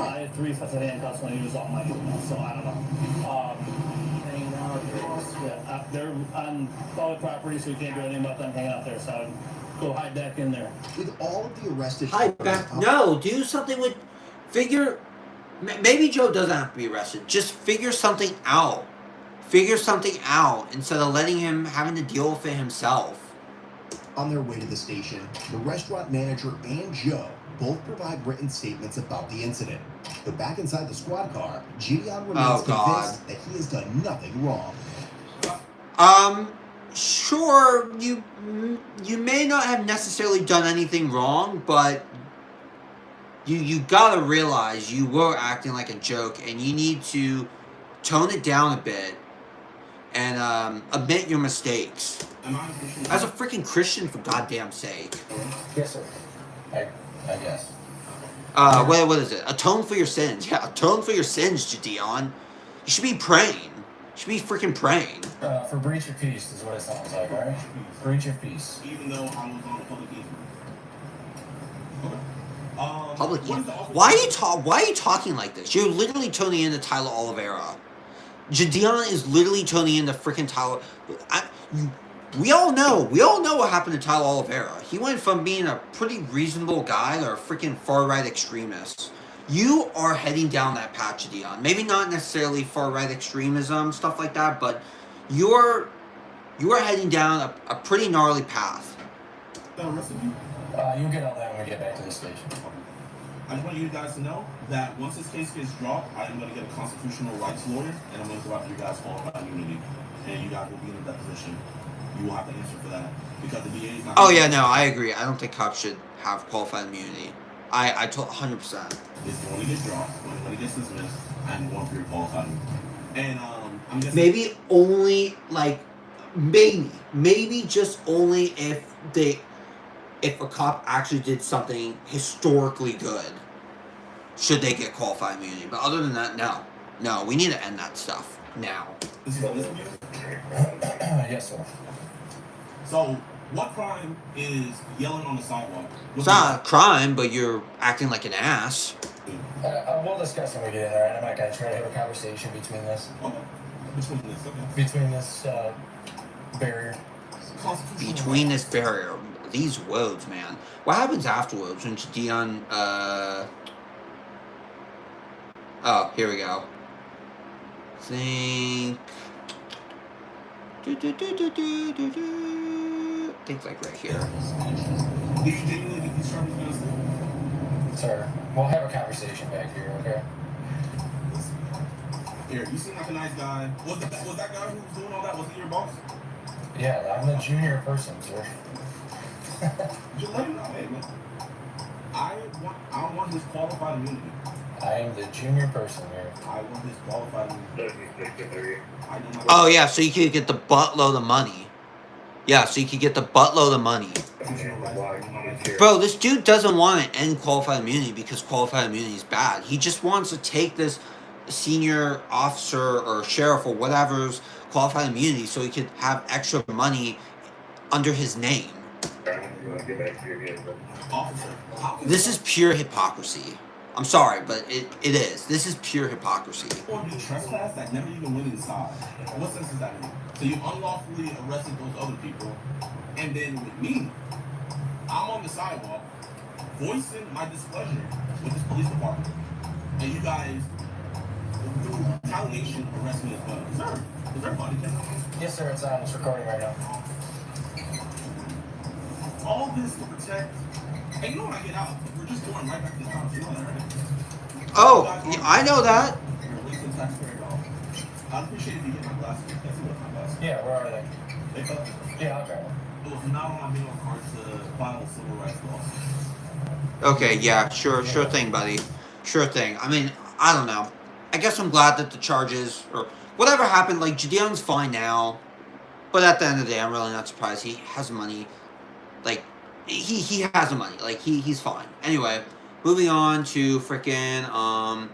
I had 3 sets of handcuffs when he was on my email, so I don't know.
Hanging out at the house?
Yeah, they're on public property, so we can't do anything about them hanging out there, so I'd go hide back in there.
With all of the arrested
Hide back. No, do something with. Figure. Maybe Joe doesn't have to be arrested. Just figure something out. Figure something out instead of letting him having to deal with it himself.
On their way to the station, the restaurant manager and Joe both provide written statements about the incident. But back inside the squad car, Gideon remains convinced that he has done nothing wrong.
Sure, you may not have necessarily done anything wrong, but you gotta realize you were acting like a joke, and you need to tone it down a bit and admit your mistakes. As a freaking Christian, for goddamn sake.
Yes, sir. I guess.
What is it? Atone for your sins. Yeah, atone for your sins, Gideon. You should be praying. You should be freaking praying.
For breach of peace is what it sounds like, alright? Breach of peace.
Even though I was on the public easement.
Why are you talking like this? You're literally toning into Tyler Oliveira. Gideon is literally toning into freaking Tyler. We all know what happened to Tyler Oliveira. He went from being a pretty reasonable guy to a freaking far-right extremist. You are heading down that path, Gideon. Maybe not necessarily far-right extremism, stuff like that, but you are heading down a pretty gnarly path.
You'll get all that when we get back to the station.
I just want you guys to know that once this case gets dropped, I am going to get a constitutional rights lawyer, and I'm going to go after you guys qualified immunity, and you guys will be in a deposition. You will have to answer for that because the DA is not.
Oh yeah, no, I agree. I don't think cops should have qualified immunity. I told 100%.
It's going to get dropped when it gets dismissed, and going for your qualified immunity. And I'm guessing
Maybe only maybe just only if a cop actually did something historically good, should they get qualified immunity. But other than that, no, we need to end that stuff now.
this is you.
Yes, sir.
So, what crime is yelling on the sidewalk?
It's not a crime, but you're acting like an ass.
We'll discuss when we get in there, and I'm not going to try to have a conversation between this.
Okay.
Between this barrier.
Between this barrier, these roads, man. What happens afterwards when Gideon, oh, here we go. Think like right here.
Do you genuinely think these charges are going to stay?
Sir, we'll have a conversation back here, okay?
Here, you seem like a nice guy. Was that guy who was doing all that? Was he your boss?
Yeah, I'm the junior person, sir.
Just let him know, hey, man. I want his qualified immunity.
I am the junior person here.
I want his qualified immunity.
Oh yeah, so you could get the buttload of money. Yeah, so you could get the buttload of money. Bro, this dude doesn't want to end qualified immunity because qualified immunity is bad. He just wants to take this senior officer or sheriff or whatever's qualified immunity so he could have extra money under his name.
Officer, how can
This is pure hypocrisy. I'm sorry, but it is. This is pure hypocrisy.
someone be trespassed that never even went inside? What sense does that make? So you unlawfully arrested those other people, and then with me, I'm on the sidewalk voicing my displeasure with this police department, and you guys, through retaliation, arrest me as well. Sir, is there a body cam?
Yes, sir. It's recording right now.
All this to protect. And you know when I get out, we're just going right back to the house. You know that, right?
Oh, yeah, I know that.
You're wasting taxpayer dollars. I'd appreciate if you get my glasses. Let's see what's my glasses.
Yeah, where are they?
They fell.
Yeah, I'll grab them.
Well, from now on, I'm being on cards to file civil rights lawsuits.
Okay, yeah, sure thing, buddy. Sure thing. I mean, I don't know. I guess I'm glad that the charges, or whatever happened, like, Gideon's fine now. But at the end of the day, I'm really not surprised. He has money. Like, he has the money. Like, he's fine. Anyway, moving on to freaking,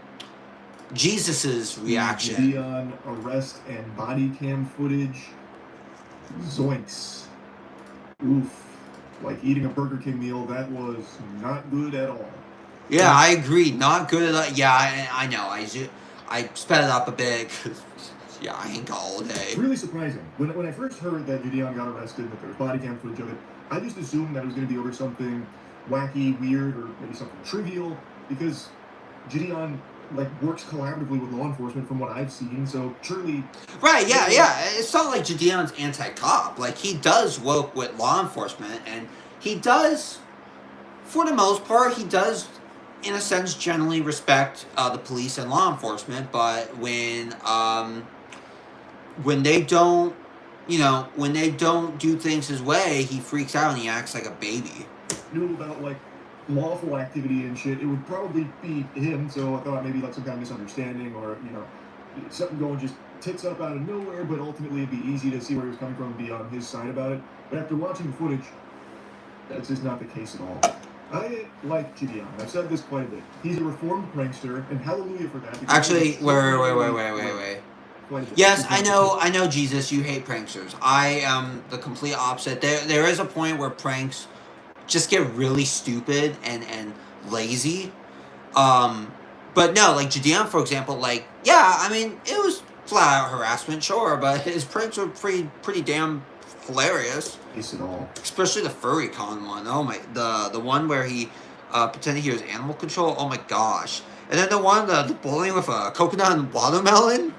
Jesus's reaction.
Gideon arrest and body cam footage. Zoinks. Oof. Like eating a Burger King meal, that was not good at all.
Yeah, I agree. Not good at all. Yeah, I know. I sped it up a bit. 'Cause, yeah, I ain't got all day.
It's really surprising. When I first heard that Gideon got arrested and that there was body cam footage of it, I just assumed that it was going to be over something wacky, weird, or maybe something trivial, because Gideon works collaboratively with law enforcement from what I've seen, so surely...
Right, yeah. It's not like Gideon's anti-cop. Like, he does work with law enforcement, and he does, for the most part, he does, in a sense, generally respect the police and law enforcement, but when they don't, when they don't do things his way, he freaks out and he acts like a baby.
Knew about, lawful activity and shit, it would probably be him, so I thought maybe some kind of misunderstanding or, something going just tits up out of nowhere, but ultimately it'd be easy to see where he was coming from and be on his side about it. But after watching the footage, that's just not the case at all. I like Gideon. I've said this quite a bit. He's a reformed prankster, and hallelujah for that.
Actually, wait. Yes, I know, Jesus, you hate pranksters. I am the complete opposite. There is a point where pranks just get really stupid and lazy. But no, like Gideon, for example, yeah, I mean, it was flat out harassment, sure, but his pranks were pretty damn hilarious.
Yes, at all.
Especially the furry con one. Oh my, the one where he pretended he was animal control. Oh my gosh. And then the one, the bullying with a coconut and watermelon.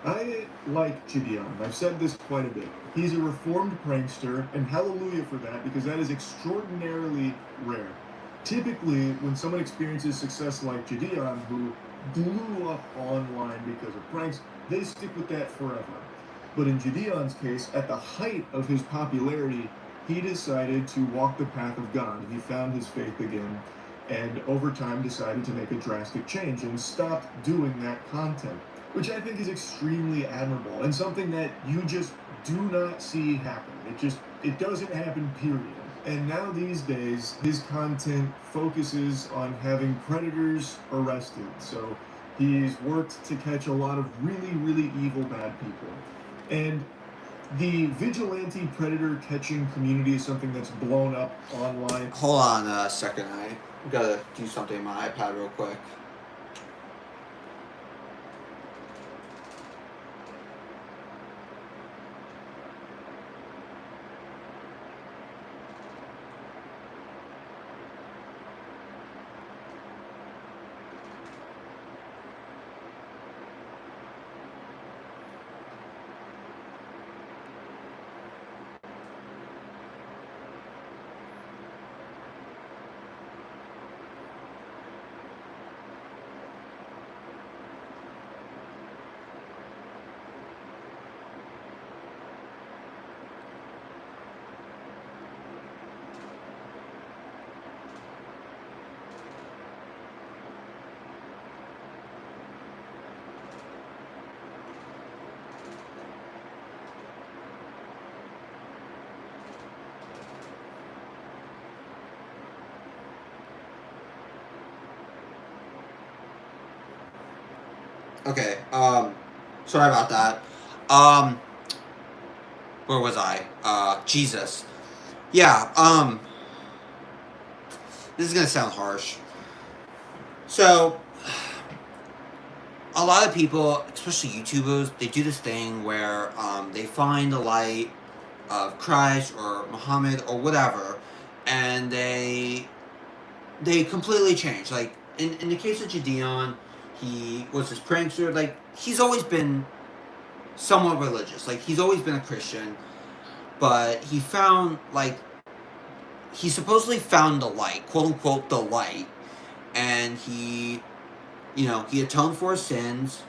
I like Gideon. I've said this quite a bit. He's a reformed prankster, and hallelujah for that, because that is extraordinarily rare. Typically, when someone experiences success like Gideon, who blew up online because of pranks, they stick with that forever. But in Gideon's case, at the height of his popularity, he decided to walk the path of God. He found his faith again, and over time decided to make a drastic change and stopped doing that content, which I think is extremely admirable and something that you just do not see happen. It doesn't happen, period. And now these days, his content focuses on having predators arrested. So he's worked to catch a lot of really, really evil bad people. And the vigilante predator catching community is something that's blown up online.
Hold on a second, I gotta do something on my iPad real quick. Okay, sorry about that. Where was I? Jesus. Yeah. This is gonna sound harsh. So, a lot of people, especially YouTubers, they do this thing where they find the light of Christ or Muhammad or whatever, and they completely change. Like in the case of Gideon, he was this prankster. Like he's always been somewhat religious. Like he's always been a Christian, but he found like he supposedly found the light, quote unquote, the light, and he atoned for his sins,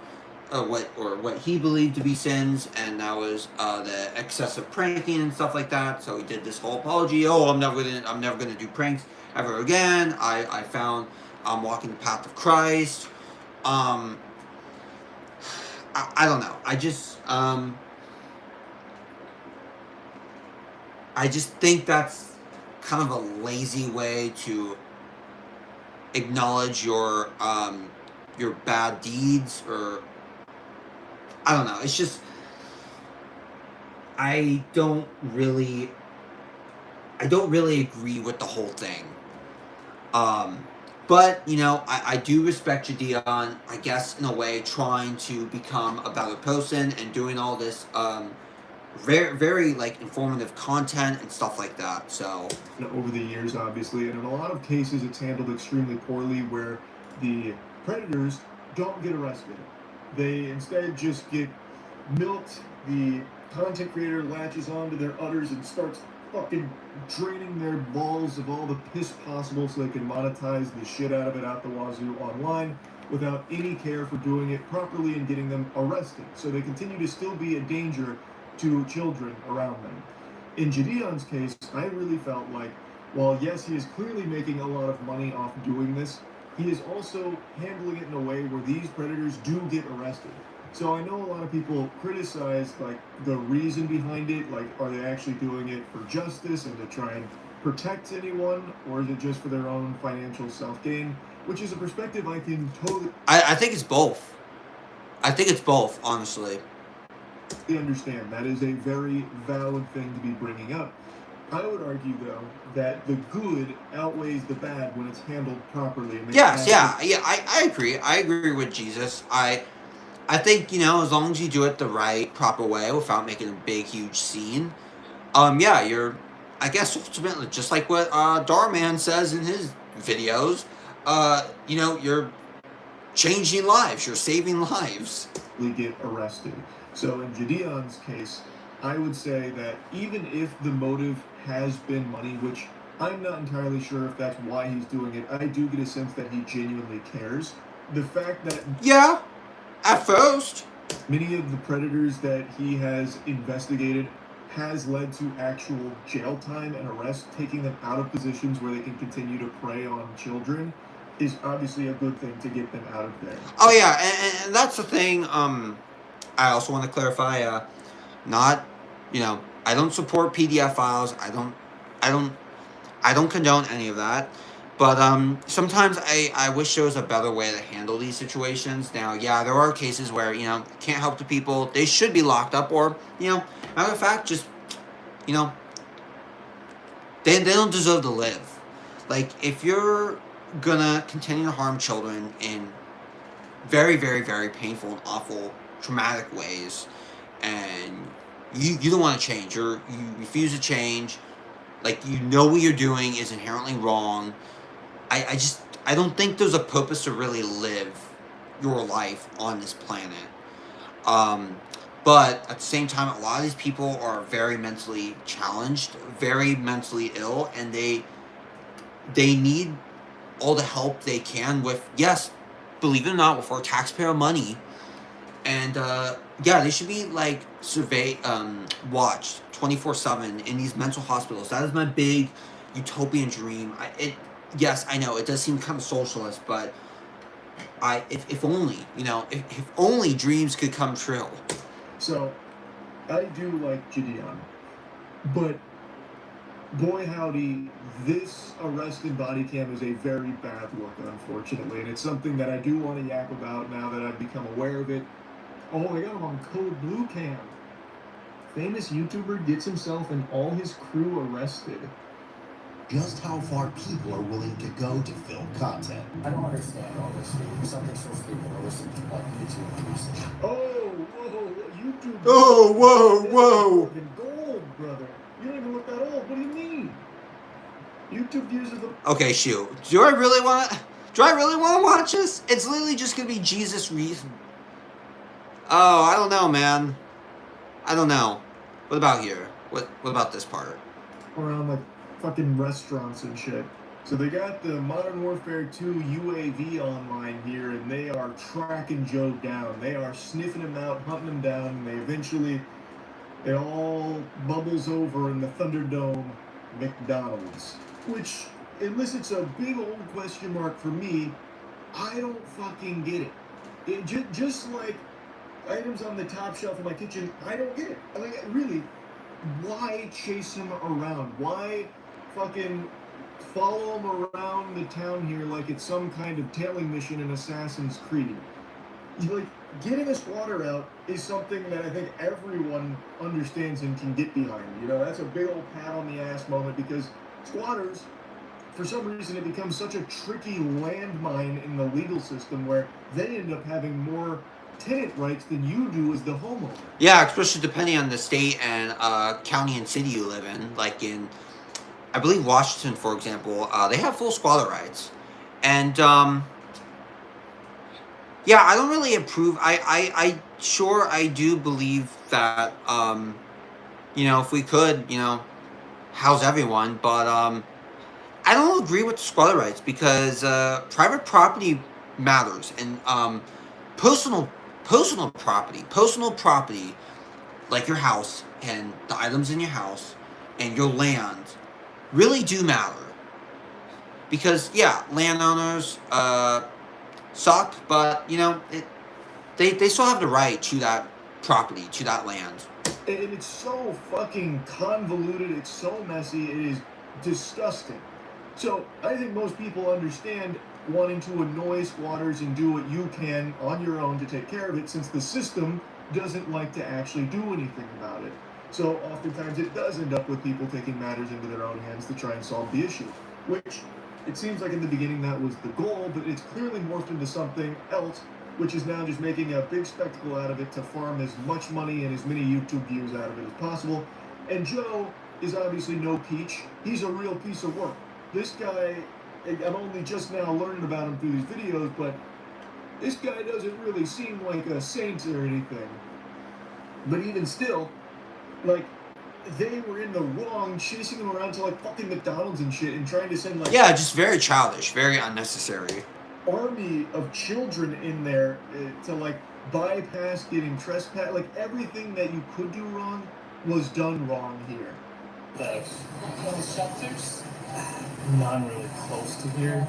or what he believed to be sins, and that was the excessive pranking and stuff like that. So he did this whole apology. Oh, I'm never gonna do pranks ever again. I found I'm walking the path of Christ. I don't know. I just think that's kind of a lazy way to acknowledge your bad deeds, or I don't know. It's just I don't really agree with the whole thing. But I do respect Gideon, I guess, in a way, trying to become a better person and doing all this very, very like informative content and stuff like that. So
over the years, obviously, and in a lot of cases, it's handled extremely poorly, where the predators don't get arrested. They instead just get milked. The content creator latches onto their udders and starts fucking draining their balls of all the piss possible so they can monetize the shit out of it out the wazoo online without any care for doing it properly and getting them arrested. So they continue to still be a danger to children around them. In Gideon's case, I really felt like, while yes, he is clearly making a lot of money off doing this, he is also handling it in a way where these predators do get arrested. So I know a lot of people criticize like the reason behind it, like are they actually doing it for justice and to try and protect anyone, or is it just for their own financial self-gain? Which is a perspective I can totally...
I think it's both. I think it's both, honestly.
I understand. That is a very valid thing to be bringing up. I would argue, though, that the good outweighs the bad when it's handled properly.
Yes, yeah, I agree. I agree with Jesus. I think, as long as you do it the right, proper way without making a big, huge scene, yeah, you're, I guess, ultimately, just like what Darman says in his videos, you're changing lives, you're saving lives.
We get arrested. So in Gideon's case, I would say that even if the motive has been money, which I'm not entirely sure if that's why he's doing it, I do get a sense that he genuinely cares. The fact that...
Yeah. At first,
many of the predators that he has investigated has led to actual jail time and arrest, taking them out of positions where they can continue to prey on children, is obviously a good thing to get them out of there.
Oh yeah, and that's the thing. I also want to clarify. I don't support PDF files. I don't condone any of that. But sometimes I wish there was a better way to handle these situations. Now, yeah, there are cases where, can't help the people. They should be locked up, or, matter of fact, just, they don't deserve to live. Like, if you're gonna continue to harm children in very, very, very painful and awful, traumatic ways, and you don't want to change, you refuse to change, like, what you're doing is inherently wrong, I don't think there's a purpose to really live your life on this planet. But at the same time, a lot of these people are very mentally challenged, very mentally ill, and they need all the help they can with, yes, believe it or not, with our taxpayer money. And yeah, they should be like watched 24/7 in these mental hospitals. That is my big utopian dream. Yes, I know it does seem kind of socialist, but if only, if only dreams could come true.
So, I do like Gideon, but boy howdy, this arrest in body cam is a very bad look, unfortunately, and it's something that I do want to yak about now that I've become aware of it. Oh, they got him on Code Blue Cam. Famous YouTuber gets himself and all his crew arrested.
Just how far people are willing to go to film content.
I don't understand all this. Something so stupid over some like YouTube views.
Oh, whoa, YouTube.
Oh, whoa,
That's
whoa.
fucking gold, brother. You don't even look that old. What do you mean? YouTube views are the.
Okay, shoot. Do I really want to watch this? It's literally just gonna be Jesus reason. Oh, I don't know, man. I don't know. What about here? What about this part?
Around like fucking restaurants and shit. So they got the Modern Warfare 2 UAV online here, and they are tracking Joe down. They are sniffing him out, hunting him down, and they eventually, it all bubbles over in the Thunderdome McDonald's. Which elicits a big old question mark for me. I don't fucking get it. Just like items on the top shelf of my kitchen, I don't get it. Like, really, why chase him around? Why fucking follow him around the town here like it's some kind of tailing mission in Assassin's Creed? Like, getting a squatter out is something that I think everyone understands and can get behind. You know, that's a big old pat on the ass moment, because squatters, for some reason, it becomes such a tricky landmine in the legal system where they end up having more tenant rights than you do as the homeowner.
Yeah, especially depending on the state and county and city you live in. Like in, I believe Washington, for example, they have full squatter rights, and yeah, I don't really approve. I do believe that you know, if we could, you know, house everyone, but I don't agree with the squatter rights, because private property matters, and personal property, like your house and the items in your house and your land, really do matter. Because yeah, landowners suck, but you know, they still have the right to that property, to that land.
And it's so fucking convoluted, it's so messy, it is disgusting. So I think most people understand wanting to annoy squatters and do what you can on your own to take care of it, since the system doesn't like to actually do anything about it. So oftentimes it does end up with people taking matters into their own hands to try and solve the issue, which it seems like in the beginning that was the goal, but it's clearly morphed into something else, which is now just making a big spectacle out of it to farm as much money and as many YouTube views out of it as possible. And Joe is obviously no peach. He's a real piece of work. This guy, I'm only just now learning about him through these videos, but this guy doesn't really seem like a saint or anything. But even still, like, they were in the wrong chasing him around to like fucking McDonald's and shit and trying to send like...
Yeah, just very childish, very unnecessary.
Army of children in there to like bypass getting trespassed. Like, everything that you could do wrong was done wrong here.
Those shelters?
None really close to here.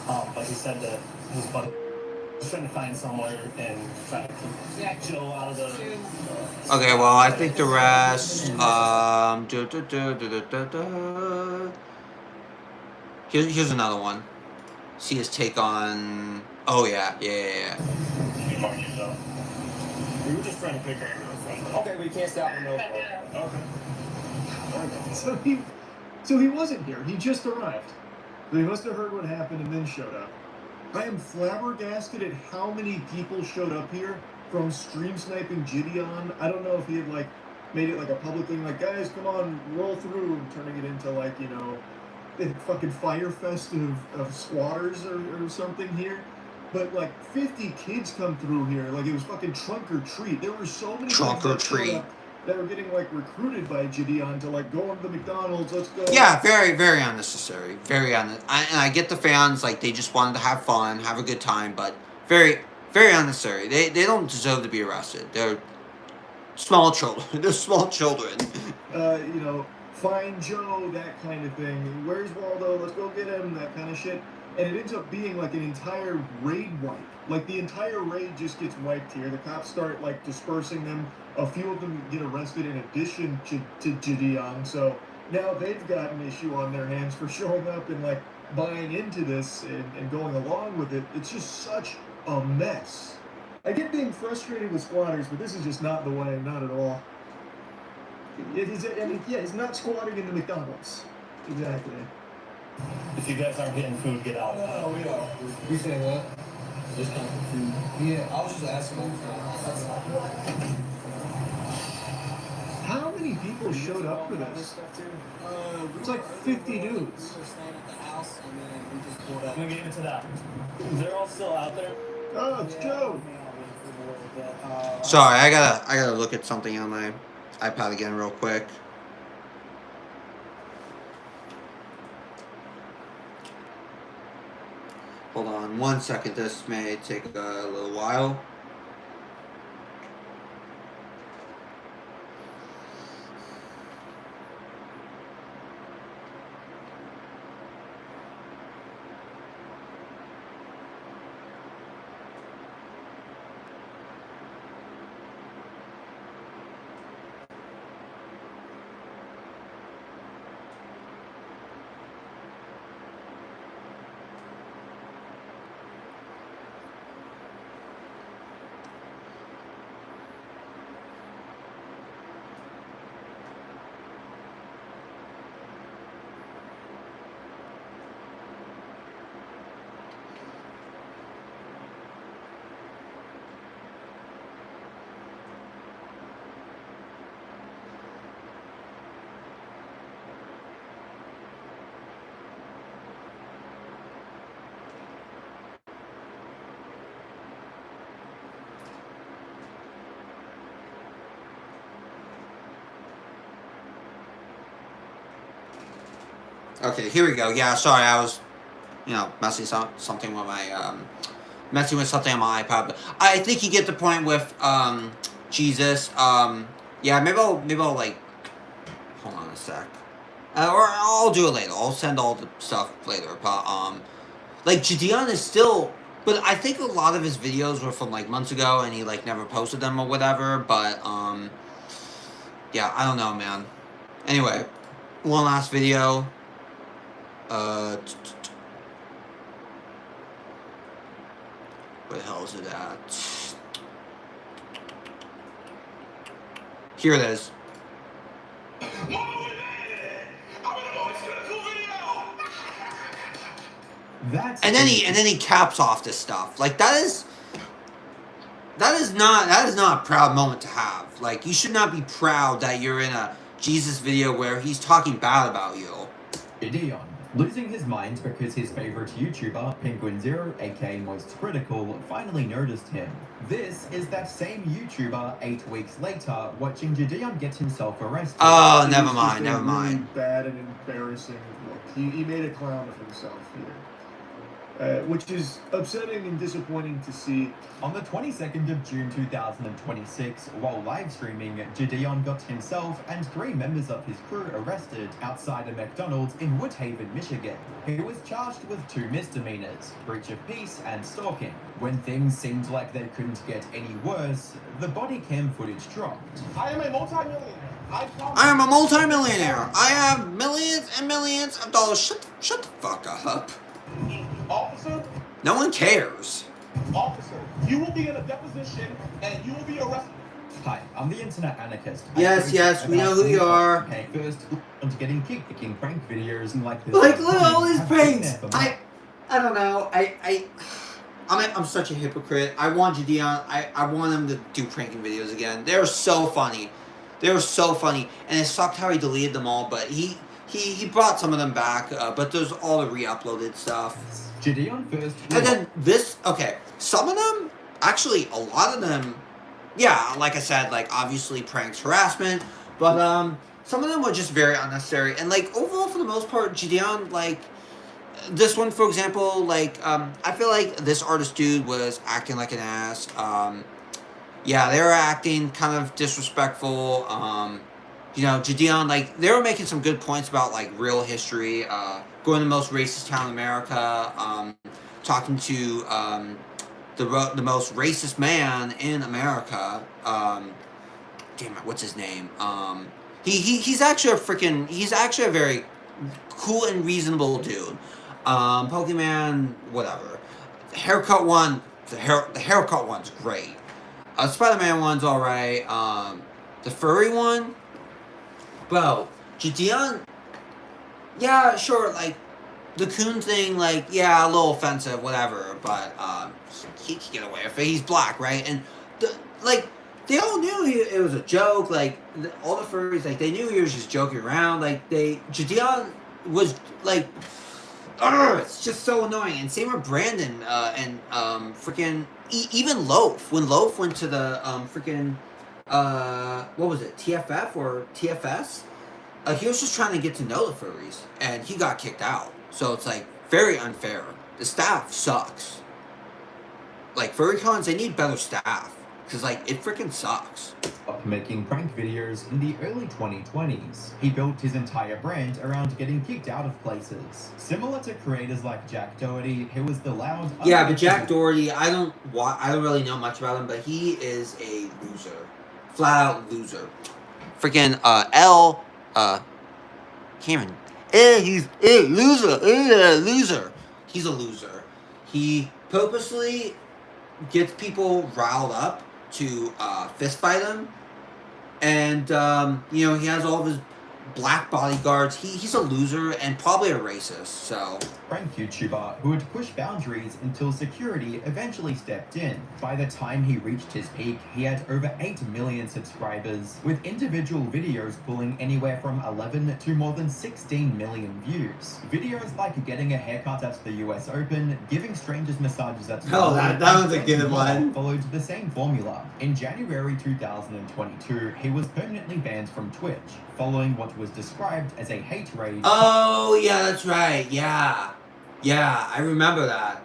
But he said that his buddy was trying to find somewhere and try to keep Joe out of the...
Okay, well, I think the rest, here's another one. See his take on, oh yeah.
We were just trying to pick up. Okay, we can't stop him. Okay.
So he wasn't here. He just arrived. They must have heard what happened and then showed up. I am flabbergasted at how many people showed up here from stream sniping Gideon. I don't know if he had like made it like a public thing, like, guys, come on, roll through, and turning it into like, you know, a fucking fire fest of squatters or something here. But like 50 kids come through here, like it was fucking trunk or treat. There were so many
Trunk or treat.
that were getting like recruited by Gideon to like go into the McDonald's, let's go.
Yeah, very, very unnecessary. And I get the fans, like, they just wanted to have fun, have a good time, but very, very unnecessary. They don't deserve to be arrested. They're small children. They're small children.
You know, find Joe, that kind of thing. Where's Waldo? Let's go get him, that kind of shit. And it ends up being like an entire raid wipe. Like, the entire raid just gets wiped here. The cops start like dispersing them. A few of them get arrested in addition to Gideon. So now they've got an issue on their hands for showing up and like buying into this and going along with it. It's just such a mess. I get being frustrated with squatters, but this is just not the way, not at all. He's not squatting in the McDonald's. Exactly.
If you guys aren't getting food, get out.
Oh, we are. You say what?
Just come for food.
Yeah, I was just asking.
How many people showed up for this? It's like 50 dudes.
I'm gonna get into that. They're all still out there.
Oh, it's Joe.
Sorry, I gotta look at something on my iPad again real quick. Hold on 1 second. This may take a little while. Okay, here we go. Yeah, sorry, I was, messing something with my, messing with something on my iPad. But I think you get the point with, Jesus. Yeah, maybe I'll, like, hold on a sec. Or I'll do it later. I'll send all the stuff later. But, like, Gideon is still, but I think a lot of his videos were from, like, months ago, and he, like, never posted them or whatever. But, yeah, I don't know, man. Anyway, one last video. Where the hell is it at? Here it is. And then he caps off this stuff. Like that is not a proud moment to have. Like you should not be proud that you're in a Jesus video where he's talking bad about you.
Gideon, losing his mind because his favorite YouTuber, Penguin Zero, aka Most Critical, finally noticed him. This is that same YouTuber 8 weeks later watching Gideon get himself arrested.
Oh, never mind.
Really bad and embarrassing look. He made a clown of himself here. Which is upsetting and disappointing to see.
On the 22nd of June 2026, while live streaming, Gideon got himself and 3 members of his crew arrested outside a McDonald's in Woodhaven, Michigan. He was charged with 2 misdemeanors, breach of peace and stalking. When things seemed like they couldn't get any worse, the body cam footage dropped.
I am a multi-millionaire.
I am a multi-millionaire. I have millions and millions of dollars. Shut the fuck up.
Officer?
No one cares.
Officer, you will be in a deposition and you will be arrested.
Hi, I'm the internet anarchist.
Yes, we know who you are.
Okay, first, onto getting picking prank videos like this.
Like, look at all these pranks. I don't know. I'm such a hypocrite. I want Gideon. I want him to do pranking videos again. They're so funny. And it sucked how he deleted them all, but he brought some of them back, but there's all the re-uploaded stuff.
Gideon first.
And then some of them, actually, a lot of them, yeah, like I said, like, obviously pranks, harassment, but, some of them were just very unnecessary, and, like, overall, for the most part, Gideon, like, this one, for example, like, I feel like this artist dude was acting like an ass, yeah, they were acting kind of disrespectful, Gideon, like, they were making some good points about, like, real history, going to the most racist town in America, talking to, the most racist man in America, damn it, what's his name, he's actually a very cool and reasonable dude, Pokemon, whatever, haircut one, The haircut one's great. Spider-Man one's alright. The furry one, bro, Gideon, yeah, sure, like, the coon thing, like, yeah, a little offensive, whatever, but, he can get away with it. He's black, right? And, like, they all knew it was a joke, like, all the furries, like, they knew he was just joking around, like, Gideon was, like, it's just so annoying. And same with Brandon, and, freaking, even Loaf. When Loaf went to the, freaking, what was it, TFF or TFS? He was just trying to get to know the furries, and he got kicked out. So it's, like, very unfair. The staff sucks. Like, furry cons, they need better staff. Because, like, it freaking sucks.
Making prank videos in the early 2020s. He built his entire brand around getting kicked out of places. Similar to creators like Jack Doherty, who was the loud...
Yeah, but Jack Doherty, I don't really know much about him, but he is a loser. Flat out loser. Freaking, Cameron. He's a loser. Loser. He's a loser. He purposely gets people riled up to fist fight him, and he has all of his black bodyguards. He's a loser and probably a racist. So
prank YouTuber who would push boundaries until security eventually stepped in. By the time he reached his peak, he had over 8 million subscribers, with individual videos pulling anywhere from 11 to more than 16 million views. Videos like getting a haircut at the US Open, giving strangers massages at
that was a good one.
Followed the same formula. In January 2022, he was permanently banned from Twitch, following what was described as a hate raid.
Oh, yeah, that's right. Yeah, I remember that.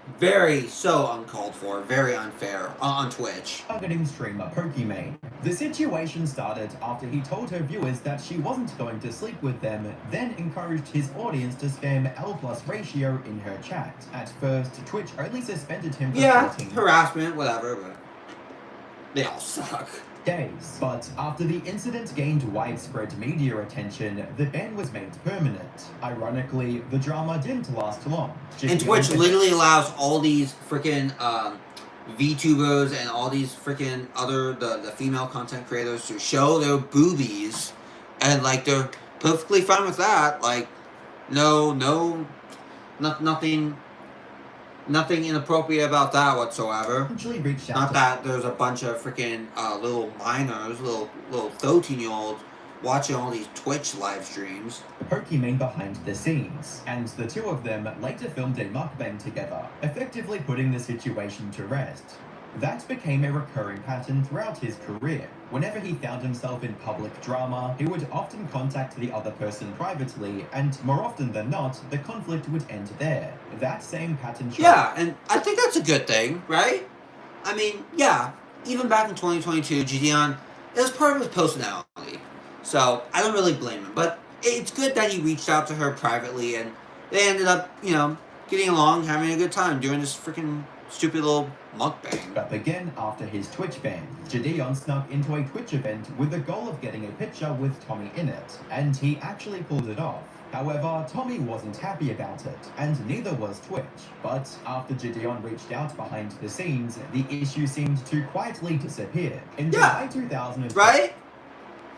So uncalled for, very unfair on Twitch.
Targeting streamer Pokimane. The situation started after he told her viewers that she wasn't going to sleep with them, then encouraged his audience to spam L+ ratio in her chat. At first, Twitch only suspended him for 14
harassment, whatever, but they all suck.
days. But after the incident gained widespread media attention, the ban was made permanent. Ironically, the drama didn't last long.
And Twitch literally allows all these freaking VTubers and all these freaking the female content creators to show their boobies, and like they're perfectly fine with that. Like, nothing inappropriate about that whatsoever. Not that there's a bunch of freaking little minors, little 13-year-olds watching all these Twitch live streams.
Pokimane behind the scenes, and the two of them later filmed a mukbang together, effectively putting the situation to rest. That became a recurring pattern throughout his career. Whenever he found himself in public drama, he would often contact the other person privately, and more often than not, the conflict would end there. That same pattern...
Yeah, and I think that's a good thing, right? I mean, yeah, even back in 2022, Gideon, it was part of his personality. So, I don't really blame him. But it's good that he reached out to her privately, and they ended up, getting along, having a good time, doing this freaking stupid little mukbang.
But again, after his Twitch ban, Gideon snuck into a Twitch event with the goal of getting a picture with Tommy in it, and he actually pulled it off. However, Tommy wasn't happy about it, and neither was Twitch. But after Gideon reached out behind the scenes, the issue seemed to quietly disappear. In July 2000,
right?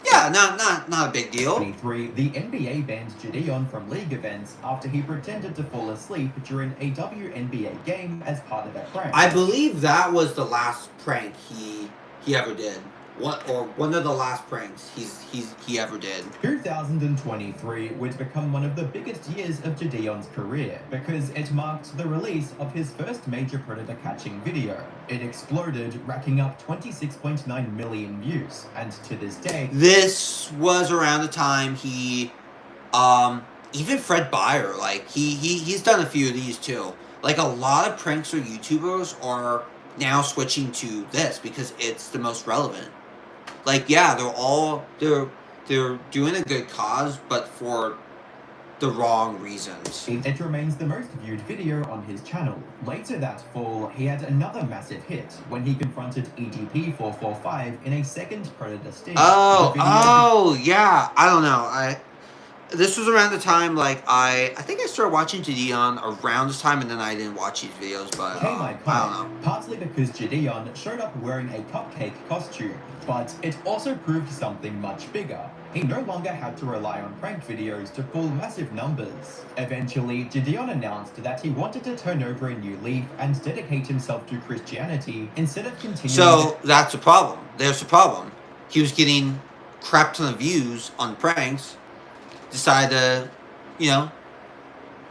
Yeah, not a big deal.
23, the NBA banned Gideon from league events after he pretended to fall asleep during a WNBA game as part of a prank.
I believe that was the last prank he ever did. One of the last pranks he ever did.
2023 would become one of the biggest years of Gideon's career because it marked the release of his first major predator catching video. It exploded, racking up 26.9 million views, and to this day...
This was around the time he, even Fred Beyer, like, he's done a few of these too. Like, a lot of prankster YouTubers are now switching to this because it's the most relevant. Like, yeah, they're doing a good cause, but for the wrong reasons.
It remains the most viewed video on his channel. Later that fall, he had another massive hit when he confronted EDP 445 in a second Predator sting.
Oh, yeah. I don't know. this was around the time like I think I started watching Gideon around this time, and then I didn't watch these videos, but
Came
I
iconic,
don't know.
partly because Gideon showed up wearing a cupcake costume, but it also proved something much bigger. He no longer had to rely on prank videos to pull massive numbers. Eventually, Gideon announced that he wanted to turn over a new leaf and dedicate himself to Christianity instead of continuing.
So that's the problem. There's the problem. He was getting crap ton of views on pranks. Decided to, you know,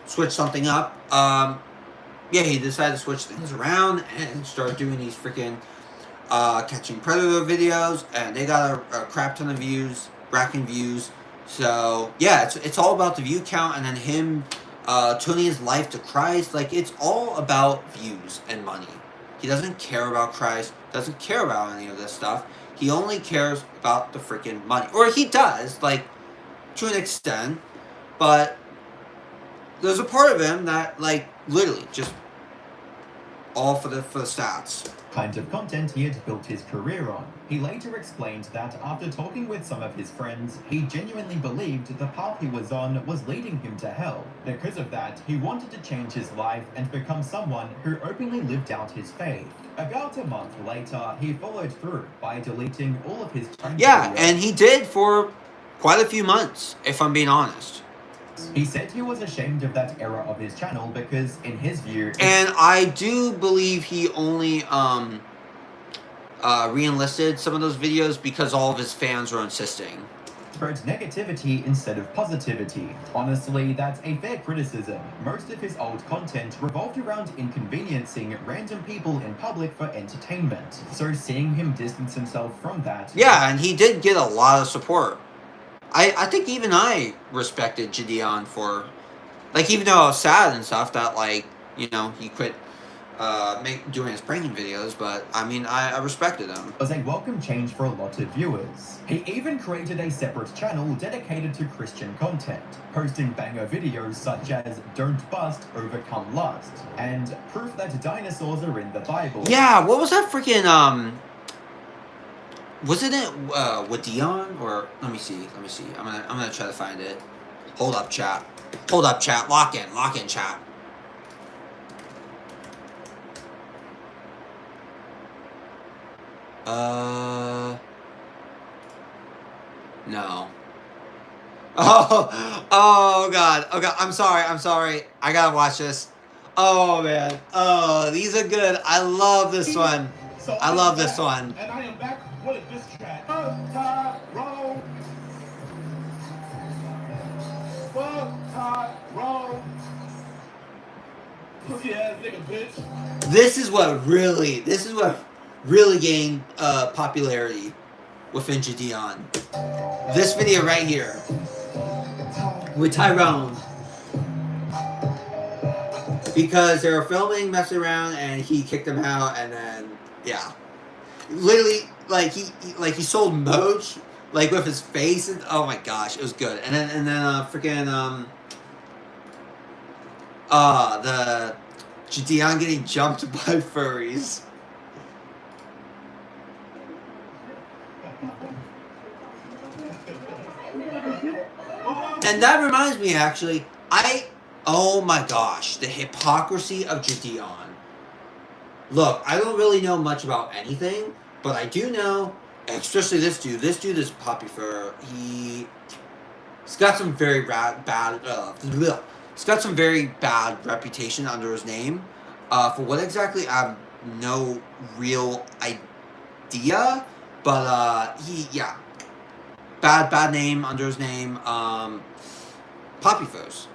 switch something up. Yeah, he decided to switch things around and start doing these freaking catching predator videos, and they got a crap ton of views, racking views. So yeah, it's all about the view count, and then him turning his life to Christ. Like, it's all about views and money. He doesn't care about Christ, doesn't care about any of this stuff. He only cares about the freaking money, or he does, like, to an extent, but there's a part of him that, like, literally just all for the stats.
Kind of content he had built his career on. He later explained that after talking with some of his friends, he genuinely believed the path he was on was leading him to hell. Because of that, he wanted to change his life and become someone who openly lived out his faith. About a month later, he followed through by deleting all of his prank
Yeah,
videos.
and he did for quite a few months, if I'm being honest.
He said he was ashamed of that era of his channel because, in his view...
And I do believe he only re-enlisted some of those videos because all of his fans were insisting.
Spread negativity instead of positivity. Honestly, that's a fair criticism. Most of his old content revolved around inconveniencing random people in public for entertainment. So seeing him distance himself from that...
Yeah, and he did get a lot of support. I think even I respected Gideon for, like, even though I was sad and stuff that, like, you know, he quit doing his pranking videos, but I mean, I respected him.
Was a welcome change for a lot of viewers. He even created a separate channel dedicated to Christian content, posting banger videos such as Don't Bust, Overcome Lust, and proof that dinosaurs are in the Bible.
Yeah, what was that freaking, wasn't it with Dion, or let me see. I'm gonna try to find it. Hold up, chat. Lock in, chat. No. Oh God. I'm sorry. I gotta watch this. Oh man. Oh, these are good. I love this one. I love this one.
And I am back with this track. Roll. Pussy ass nigga, bitch.
This is what really gained popularity within Gideon. This video right here with Tyrone, because they were filming, messing around, and he kicked them out, and then yeah, literally like he sold merch like with his face, and oh my gosh, it was good. And then freaking the Gideon getting jumped by furries. And that reminds me, actually, oh my gosh, the hypocrisy of Gideon. Look, I don't really know much about anything, but I do know, especially this dude. This dude is Poppy Fur. He's got some very he's got some very bad reputation under his name. For what exactly, I have no real idea. But yeah, bad name under his name. Poppy Furs.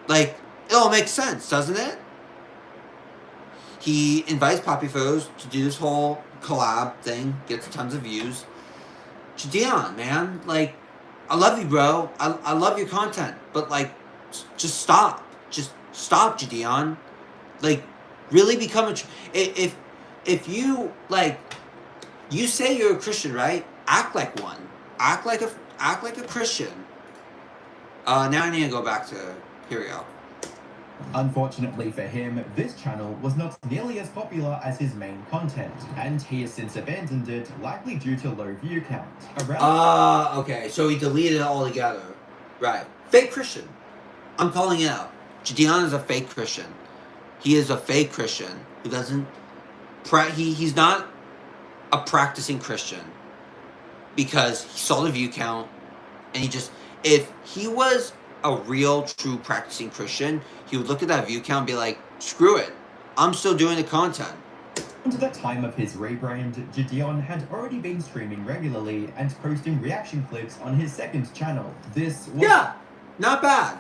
Like, it all makes sense, doesn't it? He invites Poppy Furs to do this whole collab thing, gets tons of views. Gideon, man, like, I love you, bro. I love your content, but like, just stop. Just stop, Gideon. Like, really become if you like, you say you're a Christian, right? Act like one. Act like a Christian. Now I need to go back to, here we go.
Unfortunately for him, this channel was not nearly as popular as his main content, and he has since abandoned it, likely due to low view count.
Okay, so he deleted it altogether. Right. fake Christian. I'm calling it out. Gideon is a fake Christian. He is a fake Christian who doesn't... He's not a practicing Christian because he saw the view count and he just... If he was a real, true practicing Christian, he would look at that view count and be like, screw it. I'm still doing the content.
At the time of his rebrand, Gideon had already been streaming regularly and posting reaction clips on his second channel. This was...
Yeah, not bad.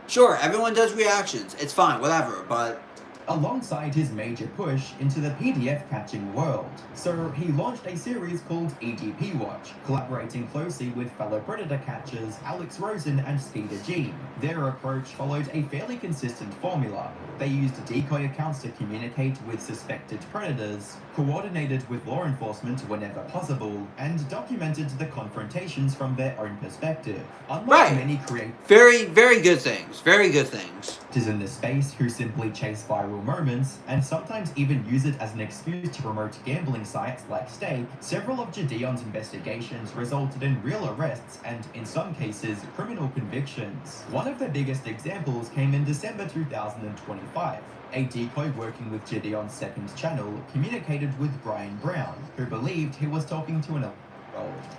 Sure, everyone does reactions. It's fine, whatever, but...
alongside his major push into the PDF catching world. So he launched a series called EDP Watch, collaborating closely with fellow predator catchers Alex Rosen and Skeeter Jean. Their approach followed a fairly consistent formula. They used decoy accounts to communicate with suspected predators, coordinated with law enforcement whenever possible, and documented the confrontations from their own perspective. Unlike many creators
very, very good things. Very good things.
In the space who simply chase viral moments and sometimes even use it as an excuse to promote gambling sites like Stake, several of Gideon's investigations resulted in real arrests and, in some cases, criminal convictions. One of the biggest examples came in December 2025. A decoy working with Gideon's second channel communicated with Brian Brown, who believed he was talking to an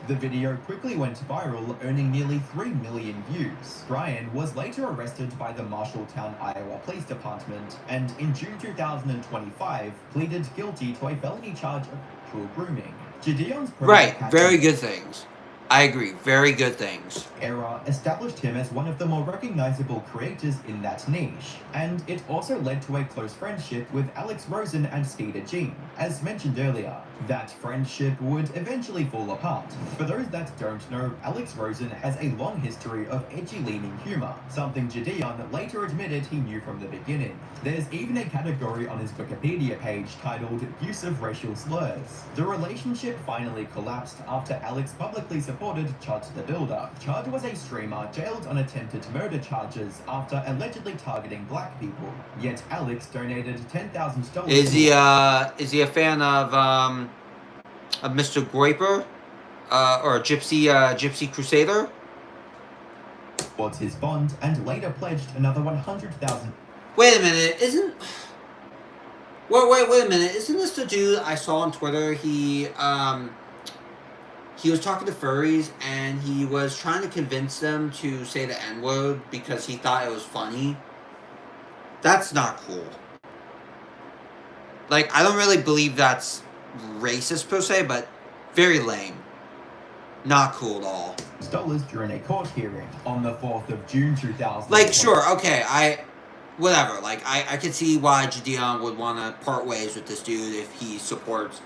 The video quickly went viral, earning nearly 3 million views. Brian was later arrested by the Marshalltown, Iowa Police Department, and in June 2025 pleaded guilty to a felony charge of sexual grooming. Gideon's
very good things. I agree, very good things.
Era established him as one of the more recognizable creators in that niche, and it also led to a close friendship with Alex Rosen and Skeeter Jean. As mentioned earlier, that friendship would eventually fall apart. For those that don't know, Alex Rosen has a long history of edgy-leaning humor, something Gideon later admitted he knew from the beginning. There's even a category on his Wikipedia page titled Use of Racial Slurs. The relationship finally collapsed after Alex publicly supported Chud the Builder. Chud was a streamer jailed on attempted murder charges after allegedly targeting black people. Yet Alex donated $10,000.
Is he a fan of Mr. Groiper? Or Gypsy Crusader?
Was his bond and later pledged another $100,000.
Wait a minute, isn't... Wait a minute, isn't this the dude I saw on Twitter? He was talking to furries, and he was trying to convince them to say the N-word because he thought it was funny. That's not cool. Like, I don't really believe that's racist per se, but very lame. Not cool at all.
Dollars during a court hearing on the 4th of June 2000.
Like, sure, okay, whatever. Like, I could see why Gideon would want to part ways with this dude if he supports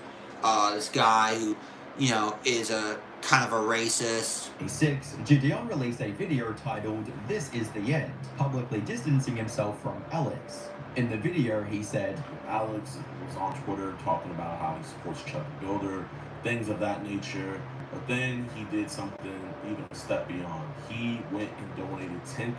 this guy who, you know, is a kind of a racist.
6, Gideon released a video titled "This Is the End," publicly distancing himself from Alex. In the video, he said,
Alex was on Twitter talking about how he supports Chud the Builder, things of that nature. But then he did something even a step beyond. He went and donated $10,000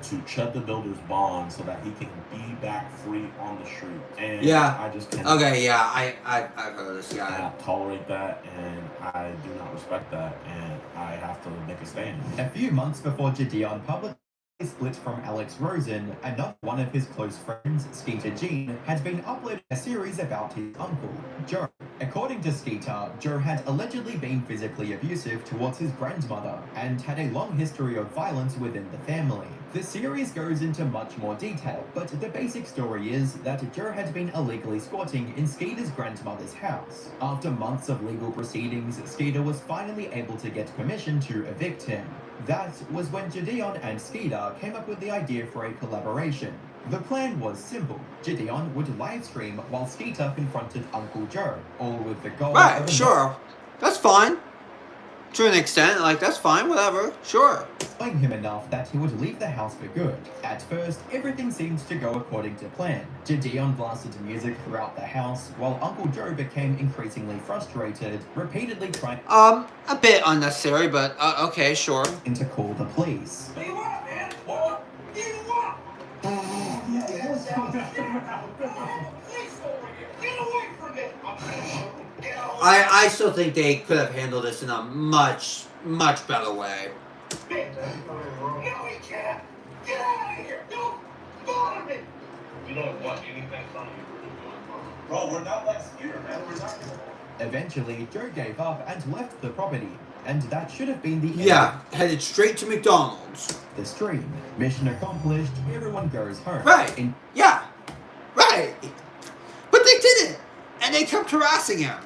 to Chud the Builder's bond so that he can be back free on the street. And
yeah,
I just can't.
Okay, yeah, I've heard of this guy.
I cannot tolerate that, and I do not respect that, and I have to make a stand.
A few months before Gideon publicly split from Alex Rosen, another one of his close friends, Skeeter Jean, had been uploading a series about his uncle, Joe. According to Skeeter, Joe had allegedly been physically abusive towards his grandmother and had a long history of violence within the family. The series goes into much more detail, but the basic story is that Joe had been illegally squatting in Skeeter's grandmother's house. After months of legal proceedings, Skeeter was finally able to get permission to evict him. That was when Gideon and Skeeter came up with the idea for a collaboration. The plan was simple. Gideon would livestream while Skeeter confronted Uncle Joe, all with the goal
Right,
of...
sure. That's fine. To an extent, like, that's fine, whatever. Sure.
Annoying him enough that he would leave the house for good. At first, everything seemed to go according to plan. Gideon blasted music throughout the house, while Uncle Joe became increasingly frustrated, repeatedly trying...
a bit unnecessary, but, okay, sure.
...and to call the police.
What do you want, man? What? What do you want?
I still think they could have handled this in a much, much better way.
No, he can't. Get out of here. Don't bother me. You don't want anything from you. Bro, we're not that scared, man. We're not gonna.
Eventually, Joe gave up and left the property, and that should have been the end
Yeah, headed straight to McDonald's.
of the stream. Mission accomplished, everyone goes home.
Right. Yeah. Right. But they didn't. And they kept harassing him.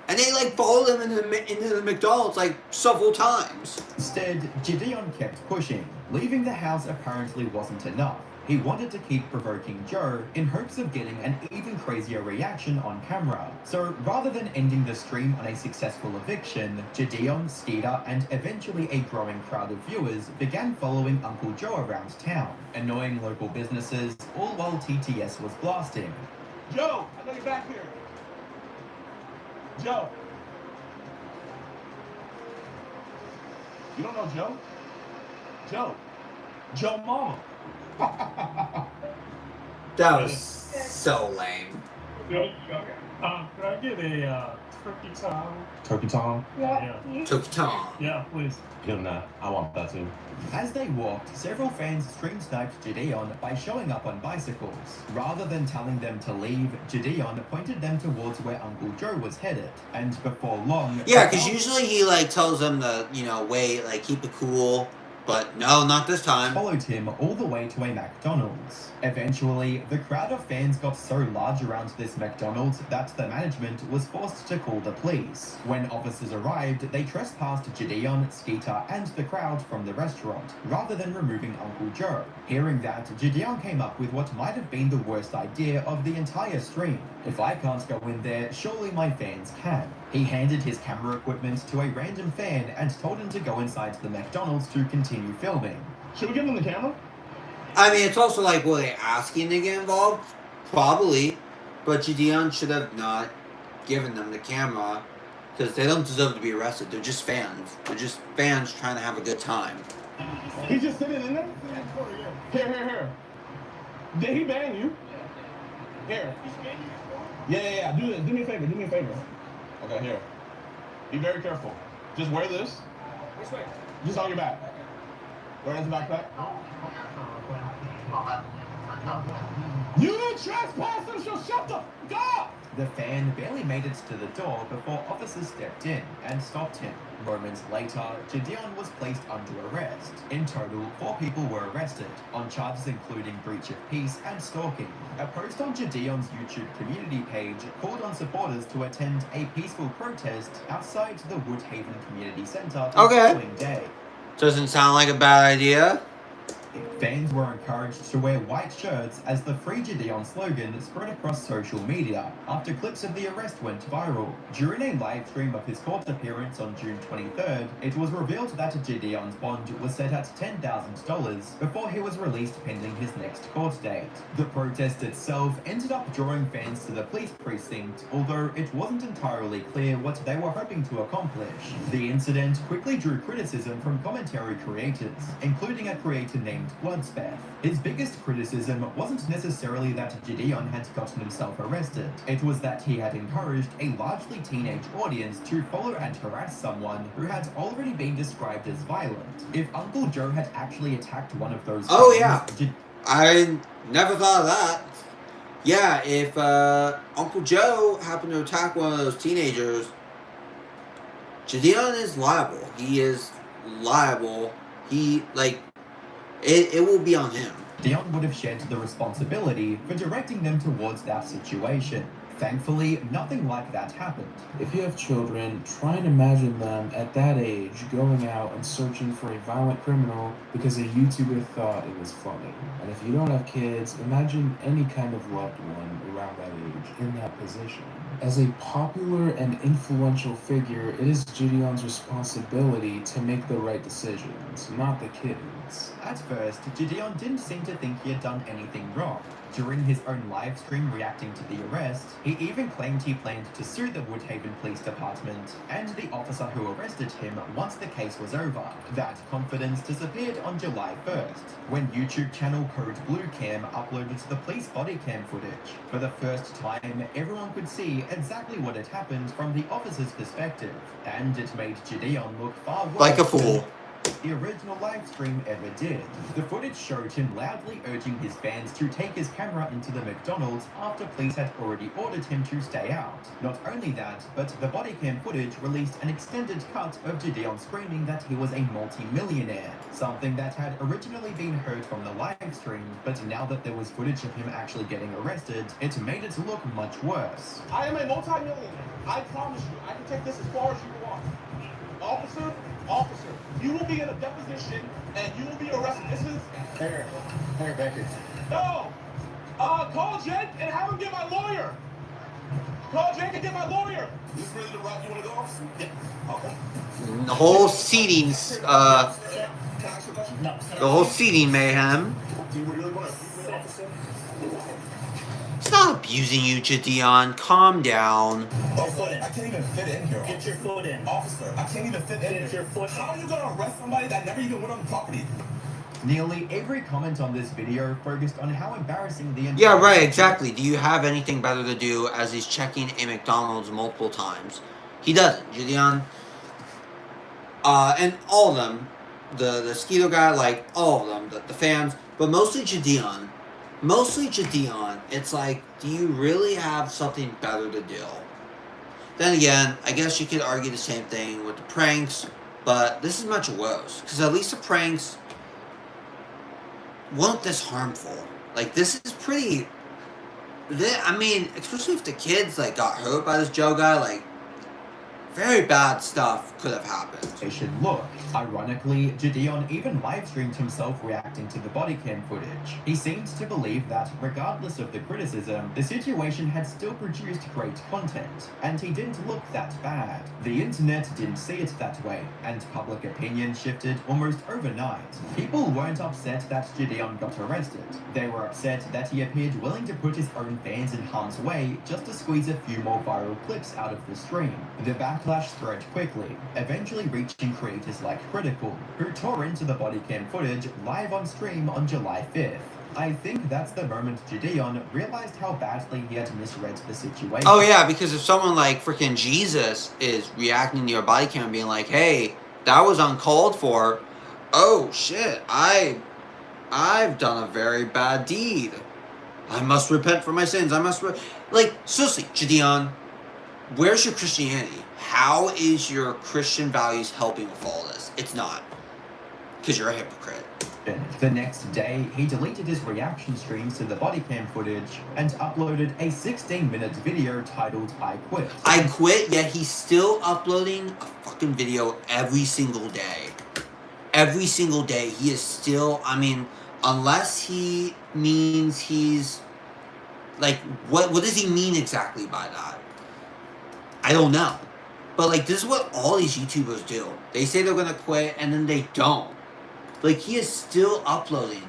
And they like followed him into the McDonald's like several times.
Instead, Gideon kept pushing. Leaving the house apparently wasn't enough. He wanted to keep provoking Joe in hopes of getting an even crazier reaction on camera. So rather than ending the stream on a successful eviction, Gideon, Skeeter, and eventually a growing crowd of viewers began following Uncle Joe around town, annoying local businesses, all while TTS was blasting.
Joe, I know you're back here. Joe. You don't know Joe? Joe Mama.
That was so lame.
Can I get a turkey tong?
Turkey Tom?
Yeah.
Took Tom.
Yeah, please.
Give him that. I want that too.
As they walked, several fans stream sniped Gideon by showing up on bicycles. Rather than telling them to leave, Gideon pointed them towards where Uncle Joe was headed. And before long...
Yeah, because usually he like tells them to, wait, like keep it cool. But no, not this time.
Followed him all the way to a McDonald's. Eventually, the crowd of fans got so large around this McDonald's that the management was forced to call the police. When officers arrived, they trespassed Gideon, Skeeter, and the crowd from the restaurant, rather than removing Uncle Joe. Hearing that, Gideon came up with what might have been the worst idea of the entire stream. If I can't go in there, surely my fans can. He handed his camera equipment to a random fan and told him to go inside the McDonald's to continue filming.
Should we give him the camera?
I mean, it's also like, were they asking to get involved? Probably. But Gideon should have not given them the camera because they don't deserve to be arrested. They're just fans. They're just fans trying to have a good time.
He's just sitting in there? Here. Did he ban you? Here. Yeah. Do this. Do me a favor. Okay, here. Be very careful. Just wear this. Which way? Just on your back. Wear it as a backpack. You trespassers shall shut the door!
The fan barely made it to the door before officers stepped in and stopped him. Moments later, Gideon was placed under arrest. In total, 4 people were arrested on charges including breach of peace and stalking. A post on Gideon's YouTube community page called on supporters to attend a peaceful protest outside the Woodhaven Community Center the following day.
Doesn't sound like a bad idea.
Fans were encouraged to wear white shirts as the Free Gideon slogan spread across social media after clips of the arrest went viral. During a live stream of his court appearance on June 23rd, it was revealed that Gideon's bond was set at $10,000 before he was released pending his next court date. The protest itself ended up drawing fans to the police precinct, although it wasn't entirely clear what they were hoping to accomplish. The incident quickly drew criticism from commentary creators, including a creator named Bloodspeth. His biggest criticism wasn't necessarily that Gideon had gotten himself arrested. It was that he had encouraged a largely teenage audience to follow and harass someone who had already been described as violent. If Uncle Joe had actually attacked one of those
I never thought of that. Yeah, if Uncle Joe happened to attack one of those teenagers, Gideon is liable. He is liable. It will be on him.
Gideon would have shared the responsibility for directing them towards that situation. Thankfully, nothing like that happened.
If you have children, try and imagine them at that age going out and searching for a violent criminal because a YouTuber thought it was funny. And if you don't have kids, imagine any kind of loved one around that age in that position. As a popular and influential figure, it is Gideon's responsibility to make the right decisions, not the kids.
At first, Gideon didn't seem to think he had done anything wrong. During his own live stream reacting to the arrest, he even claimed he planned to sue the Woodhaven Police Department and the officer who arrested him once the case was over. That confidence disappeared on July 1st, when YouTube channel Code Blue Cam uploaded the police body cam footage. For the first time, everyone could see exactly what had happened from the officer's perspective, and it made Gideon look far worse.
Like a fool.
the original live stream ever did. The footage showed him loudly urging his fans to take his camera into the McDonald's after police had already ordered him to stay out. Not only that, but the body cam footage released an extended cut of Gideon screaming that he was a multi-millionaire, something that had originally been heard from the live stream, but now that there was footage of him actually getting arrested, it made it look much worse.
I am a multi-millionaire. I promise you, I can take this as far as you want. Officer, you will be in a deposition and you will be arrested. This is...
Here, Becky.
No! Call Jake and have him get my lawyer. Call Jake and get my lawyer. You just ready to rock? You want to go, officer? Yeah. Okay.
The whole seating, the whole seating mayhem.
Do you really want to abuse me, officer?
It's not abusing you, Gideon. Calm down.
Officer, I can't even fit in here.
Get your foot in.
Officer, I can't even fit in here.
Get your foot in.
How are you going to arrest somebody that never even went on the property?
Nearly every comment on this video focused on how embarrassing the entire...
Yeah, right, exactly. Do you have anything better to do as he's checking a McDonald's multiple times? He doesn't, Gideon. And all of them, the Skeeto guy, like, all of them, the fans, but mostly Gideon. It's like, do you really have something better to do? Then again, I guess you could argue the same thing with the pranks, but this is much worse. Because at least the pranks weren't this harmful. Like, this is pretty... I mean, especially if the kids, like, got hurt by this Joe guy, like, very bad stuff could have happened.
They should look. Ironically, Gideon even live-streamed himself reacting to the body cam footage. He seemed to believe that, regardless of the criticism, the situation had still produced great content, and he didn't look that bad. The internet didn't see it that way, and public opinion shifted almost overnight. People weren't upset that Gideon got arrested. They were upset that he appeared willing to put his own fans in harm's way just to squeeze a few more viral clips out of the stream. The backlash spread quickly, eventually reaching creators like Critical, who tore into the body cam footage live on stream on July 5th. I think that's the moment Gideon realized how badly he had misread the situation.
Oh yeah, because if someone like freaking Jesus is reacting to your body cam and being like, hey, that was uncalled for, oh shit, I've done a very bad deed. I must repent for my sins. Like, seriously, Gideon, where's your Christianity? How is your Christian values helping with all this? It's not. Because you're a hypocrite.
The next day, he deleted his reaction streams to the body cam footage and uploaded a 16-minute video titled I Quit.
I quit, yet he's still uploading a fucking video every single day. Every single day. He is still, I mean, unless he means he's... Like, what does he mean exactly by that? I don't know. But, like, this is what all these YouTubers do. They say they're going to quit, and then they don't. Like, he is still uploading.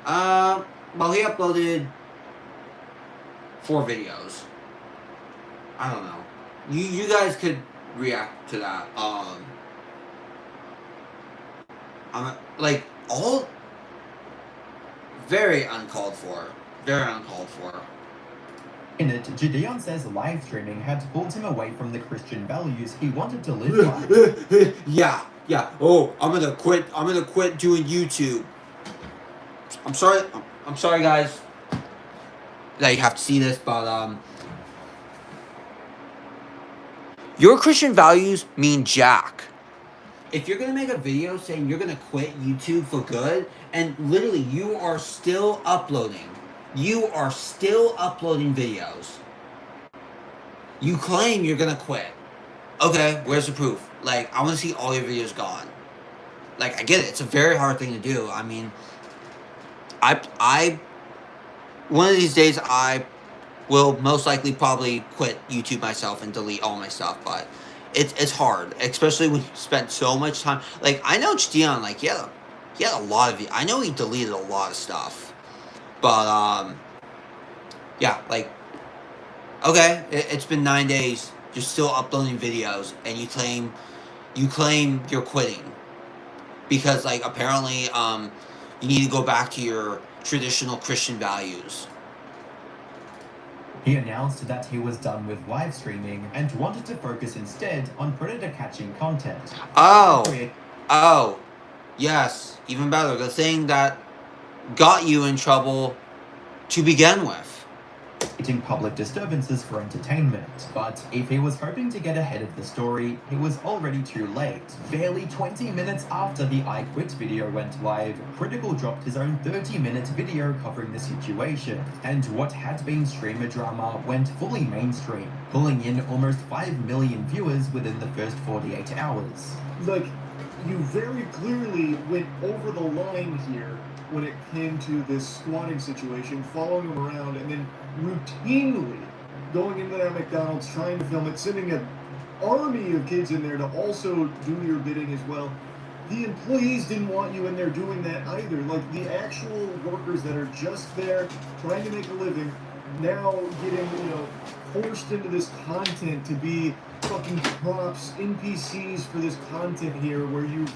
Well, he uploaded 4 videos. I don't know. You guys could react to that. Like, all... Very uncalled for. Very uncalled for.
In it, Gideon says live streaming had pulled him away from the Christian values he wanted to live by.
Yeah. Oh, I'm gonna quit doing YouTube. I'm sorry, guys, that you have to see this, but your Christian values mean jack. If you're gonna make a video saying you're gonna quit YouTube for good, and literally you are still uploading videos. You claim you're gonna quit. Okay, where's the proof? Like, I want to see all your videos gone. Like, I get it. It's a very hard thing to do. I mean, one of these days, I will most likely probably quit YouTube myself and delete all my stuff. But it's hard, especially when you spend so much time. Like, I know Gideon, like, he had a lot of... I know he deleted a lot of stuff. But, yeah, like, okay, it's been 9 days. You're still uploading videos, and you claim you're quitting because, like, apparently you need to go back to your traditional Christian values.
He announced that he was done with live streaming and wanted to focus instead on predator catching content.
Oh, Yes, even better. The thing that got you in trouble to begin with.
Public disturbances for entertainment. But if he was hoping to get ahead of the story, it was already too late. Barely 20 minutes after the I Quit video went live, Critical dropped his own 30-minute video covering the situation, and what had been streamer drama went fully mainstream, pulling in almost 5 million viewers within the first 48 hours.
Like, you very clearly went over the line here when it came to this squatting situation, following him around, and then routinely going into that McDonald's, trying to film it, sending an army of kids in there to also do your bidding as well. The employees didn't want you in there doing that either. Like, the actual workers that are just there trying to make a living, now getting, forced into this content to be fucking props, NPCs for this content here, where you...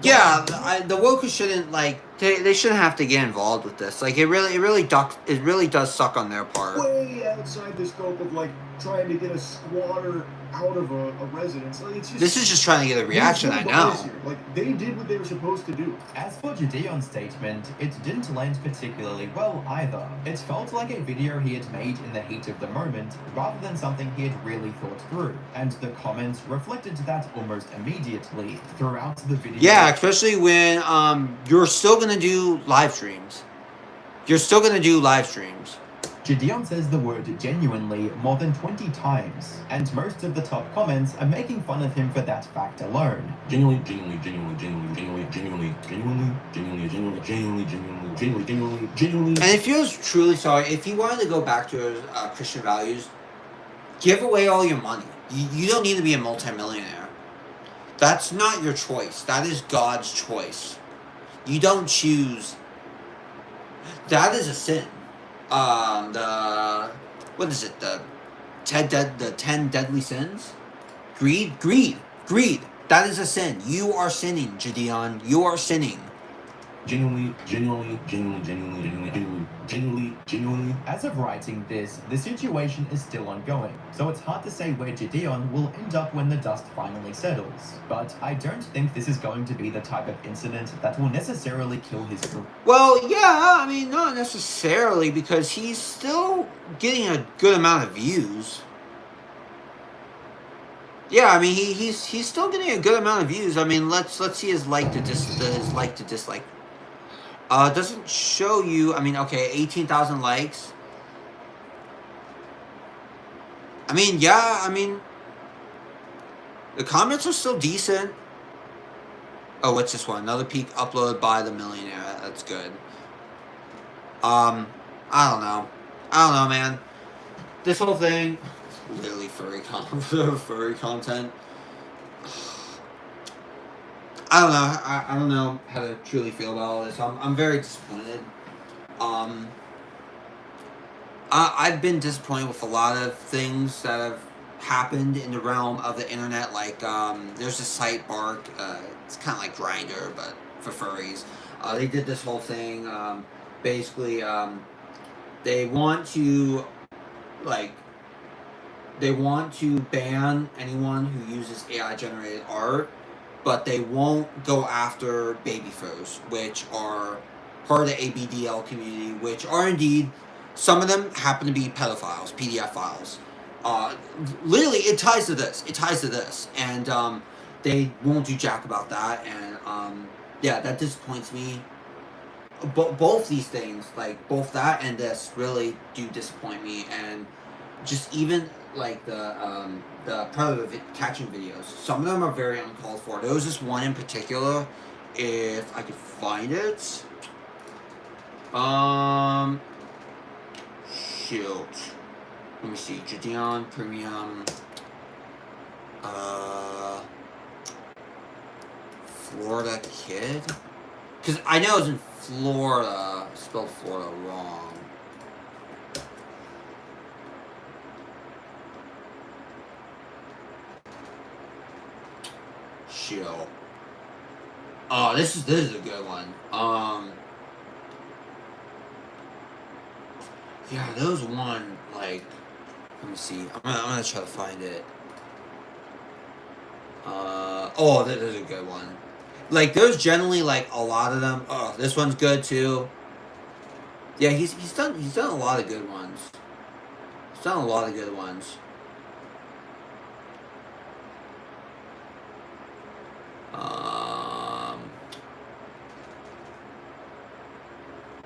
Yeah, the Wokus shouldn't, like, they shouldn't have to get involved with this. Like, it really does suck on their part.
Way outside the scope of, like, trying to get a squatter out of a residence. Like, it's just...
This is just trying to get a reaction, I know.
Like, they did what they were supposed to do.
As for Gideon's statement, it didn't land particularly well either. It felt like a video he had made in the heat of the moment, rather than something he had really thought through. And the comments reflected that almost immediately throughout the video.
Yeah, especially when you're still gonna do live streams. You're still gonna do live streams.
Gideon says the word genuinely more than 20 times, and most of the top comments are making fun of him for that fact alone.
Genuinely.
And if he was truly sorry, if he wanted to go back to his Christian values, give away all your money. You don't need to be a multimillionaire. That's not your choice. That is God's choice. You don't choose. That is a sin. What is it? The 10 deadly sins? Greed. That is a sin. You are sinning, Gideon. You are sinning.
Genuinely.
As of writing this, the situation is still ongoing, so it's hard to say where Gideon will end up when the dust finally settles. But I don't think this is going to be the type of incident that will necessarily kill his career.
Well, yeah, I mean, not necessarily, because he's still getting a good amount of views. Yeah, I mean, he's still getting a good amount of views. I mean, let's see his like to dislike. Doesn't show you. I mean, okay, 18,000 likes. I mean, yeah. I mean, the comments are still decent. Oh, what's this one? Another peak upload by the millionaire. That's good. I don't know, man. This whole thing, really furry content. I don't know. I don't know how to truly feel about all this. I'm very disappointed. I've been disappointed with a lot of things that have happened in the realm of the internet. Like, there's a site, Bark. It's kind of like Grindr, but for furries. They did this whole thing. Basically, they want to, ban anyone who uses AI-generated art, but they won't go after baby furs, which are part of the ABDL community, which are indeed, some of them happen to be pedophiles, PDF files. Literally, it ties to this. And they won't do jack about that, and yeah, that disappoints me. Both these things, like both that and this, really do disappoint me, and just even like the predator catching videos. Some of them are very uncalled for. There was this one in particular, if I could find it. Shoot. Let me see. Gideon Premium. Florida Kid? Because I know it's in Florida. I spelled Florida wrong. Shoot. Oh, this is a good one. Yeah, there was one, like, let me see. I'm gonna try to find it. Oh, that is a good one. Like, there's generally like a lot of them. Oh, this one's good too. Yeah, he's done a lot of good ones. He's done a lot of good ones.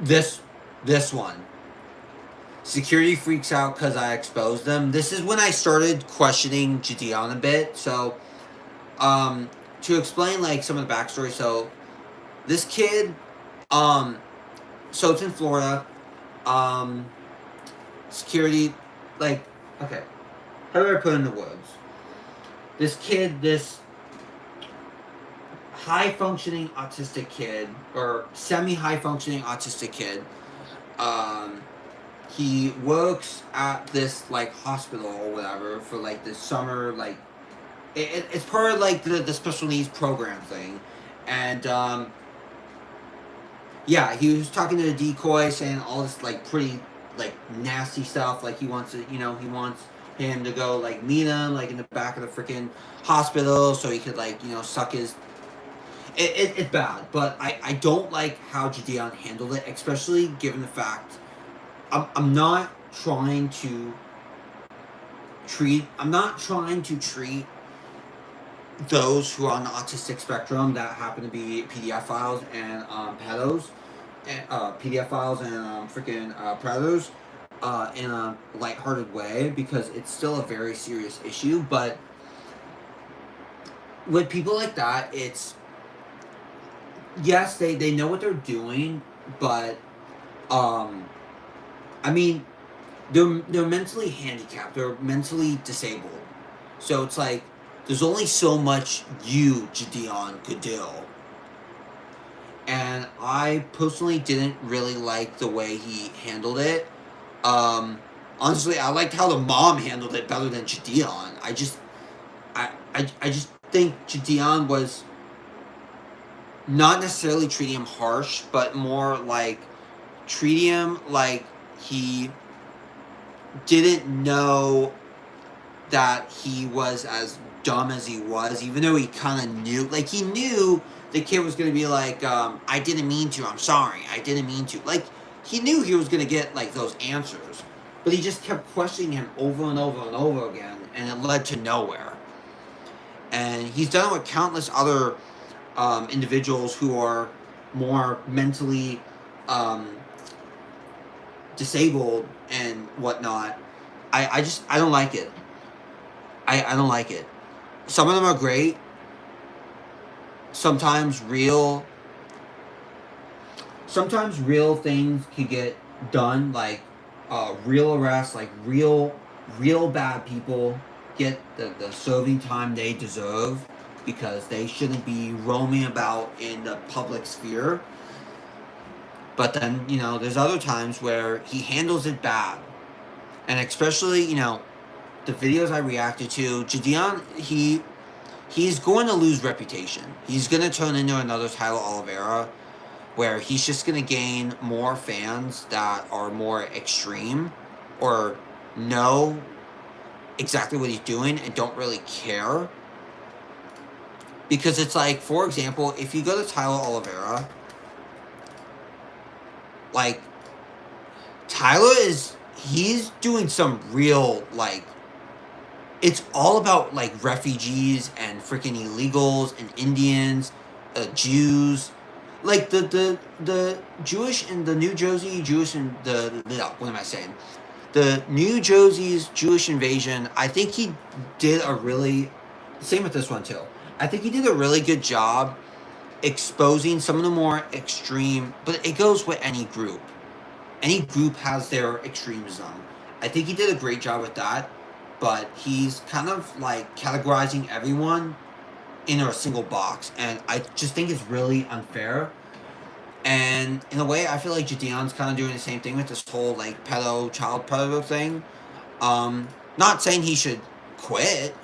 This one. Security freaks out because I exposed them. This is when I started questioning Gideon a bit. So, to explain like some of the backstory. So, this kid, so it's in Florida. Security, like, okay, how do I put it in the words? This kid, this high-functioning autistic kid, or semi-high-functioning autistic kid, he works at this, like, hospital or whatever for, like, this summer, like, it's part of, like, the special needs program thing, and, yeah, he was talking to the decoy, saying all this, like, pretty, like, nasty stuff, like, he wants to, he wants him to go, like, meet him, like, in the back of the freaking hospital, so he could, like, suck his... It's bad, but I don't like how Gideon handled it, especially given the fact I'm not trying to treat those who are on the autistic spectrum that happen to be PDF files and pedos, and PDF files and freaking predators in a lighthearted way, because it's still a very serious issue. But with people like that, it's... Yes, they know what they're doing, but I mean, they're mentally handicapped, they're mentally disabled. So it's like there's only so much you, Gideon, could do. And I personally didn't really like the way he handled it. Honestly, I liked how the mom handled it better than Gideon. I just think Gideon was not necessarily treating him harsh, but more like treating him like he didn't know that he was as dumb as he was, even though he kind of knew. Like, he knew the kid was going to be like, I didn't mean to, I'm sorry, I didn't mean to. Like, he knew he was going to get, like, those answers. But he just kept questioning him over and over and over again, and it led to nowhere. And he's done it with countless other individuals who are more mentally disabled and whatnot. I don't like it. I don't like it. Some of them are great. Sometimes real things can get done, like real arrests, like real bad people get the serving time they deserve, because they shouldn't be roaming about in the public sphere. But then, there's other times where he handles it bad. And especially, the videos I reacted to, Gideon, he's going to lose reputation. He's going to turn into another Tyler Oliveira, where he's just going to gain more fans that are more extreme, or know exactly what he's doing and don't really care. Because it's like, for example, if you go to Tyler Oliveira, like, he's doing some real, like, it's all about, like, refugees and freaking illegals and Indians, Jews. Like, the Jewish and the New Jersey Jewish and what am I saying? The New Jersey's Jewish invasion, I think he did a really... Same with this one, too. I think he did a really good job exposing some of the more extreme... But it goes with any group. Any group has their extremism. I think he did a great job with that. But he's kind of, like, categorizing everyone in a single box. And I just think it's really unfair. And in a way, I feel like Gideon's kind of doing the same thing with this whole, like, child predator thing. Not saying he should quit,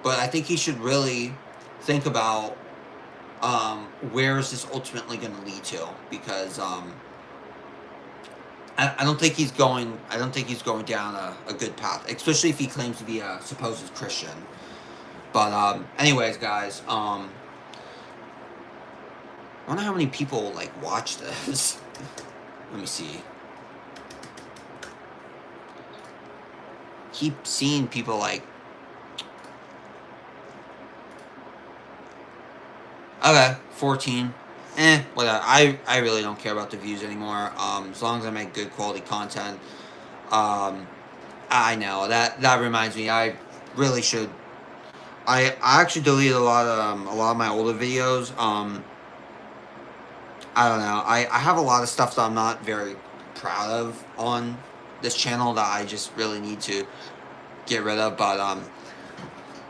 but I think he should really think about where is this ultimately going to lead to, because I don't think he's going down a good path, especially if he claims to be a supposed Christian. But anyways, guys, I wonder how many people, like, watch this. Let me see. Keep seeing people, like... Okay, 14. Whatever. I really don't care about the views anymore. As long as I make good quality content. I know. That reminds me, I really should... I actually deleted a lot of my older videos. I don't know. I have a lot of stuff that I'm not very proud of on this channel that I just really need to get rid of. But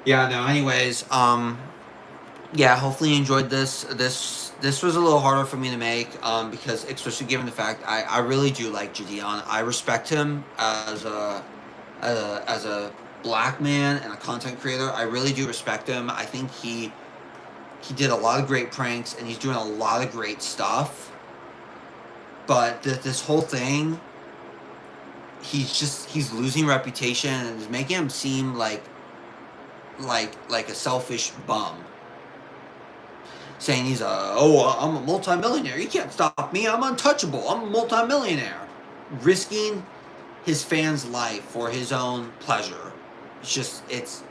yeah, no. Anyways, yeah. Hopefully you enjoyed this. This was a little harder for me to make because especially given the fact I really do like Gideon. I respect him as a black man and a content creator. I really do respect him. I think he did a lot of great pranks and he's doing a lot of great stuff. But this whole thing, he's losing reputation and it's making him seem like a selfish bum. Saying he's I'm a multimillionaire. You can't stop me. I'm untouchable. I'm a multimillionaire. Risking his fans' life for his own pleasure. It's just it's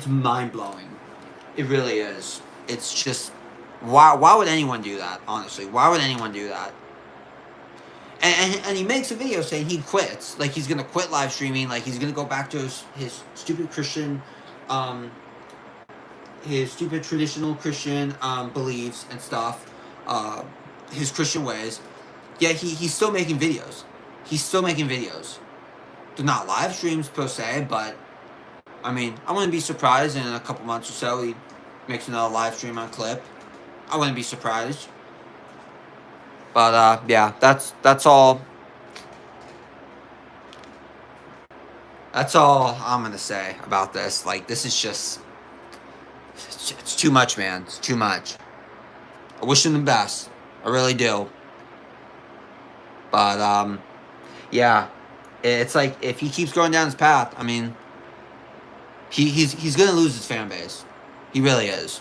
mind blowing. It really is. It's just why would anyone do that? Honestly, why would anyone do that? And he makes a video saying he quits, like he's gonna quit live streaming, like he's gonna go back to his stupid Christian, his stupid traditional Christian beliefs and stuff, his Christian ways. Yeah, he's still making videos. He's still making videos. They're not live streams per se, but I mean, I wouldn't be surprised in a couple months or so he makes another live stream on Clip. I wouldn't be surprised. But yeah, that's all. That's all I'm gonna say about this. Like, this is just it's too much, man. It's too much. I wish him the best. I really do. But yeah, it's like if he keeps going down his path, I mean, he's gonna lose his fan base. He really is.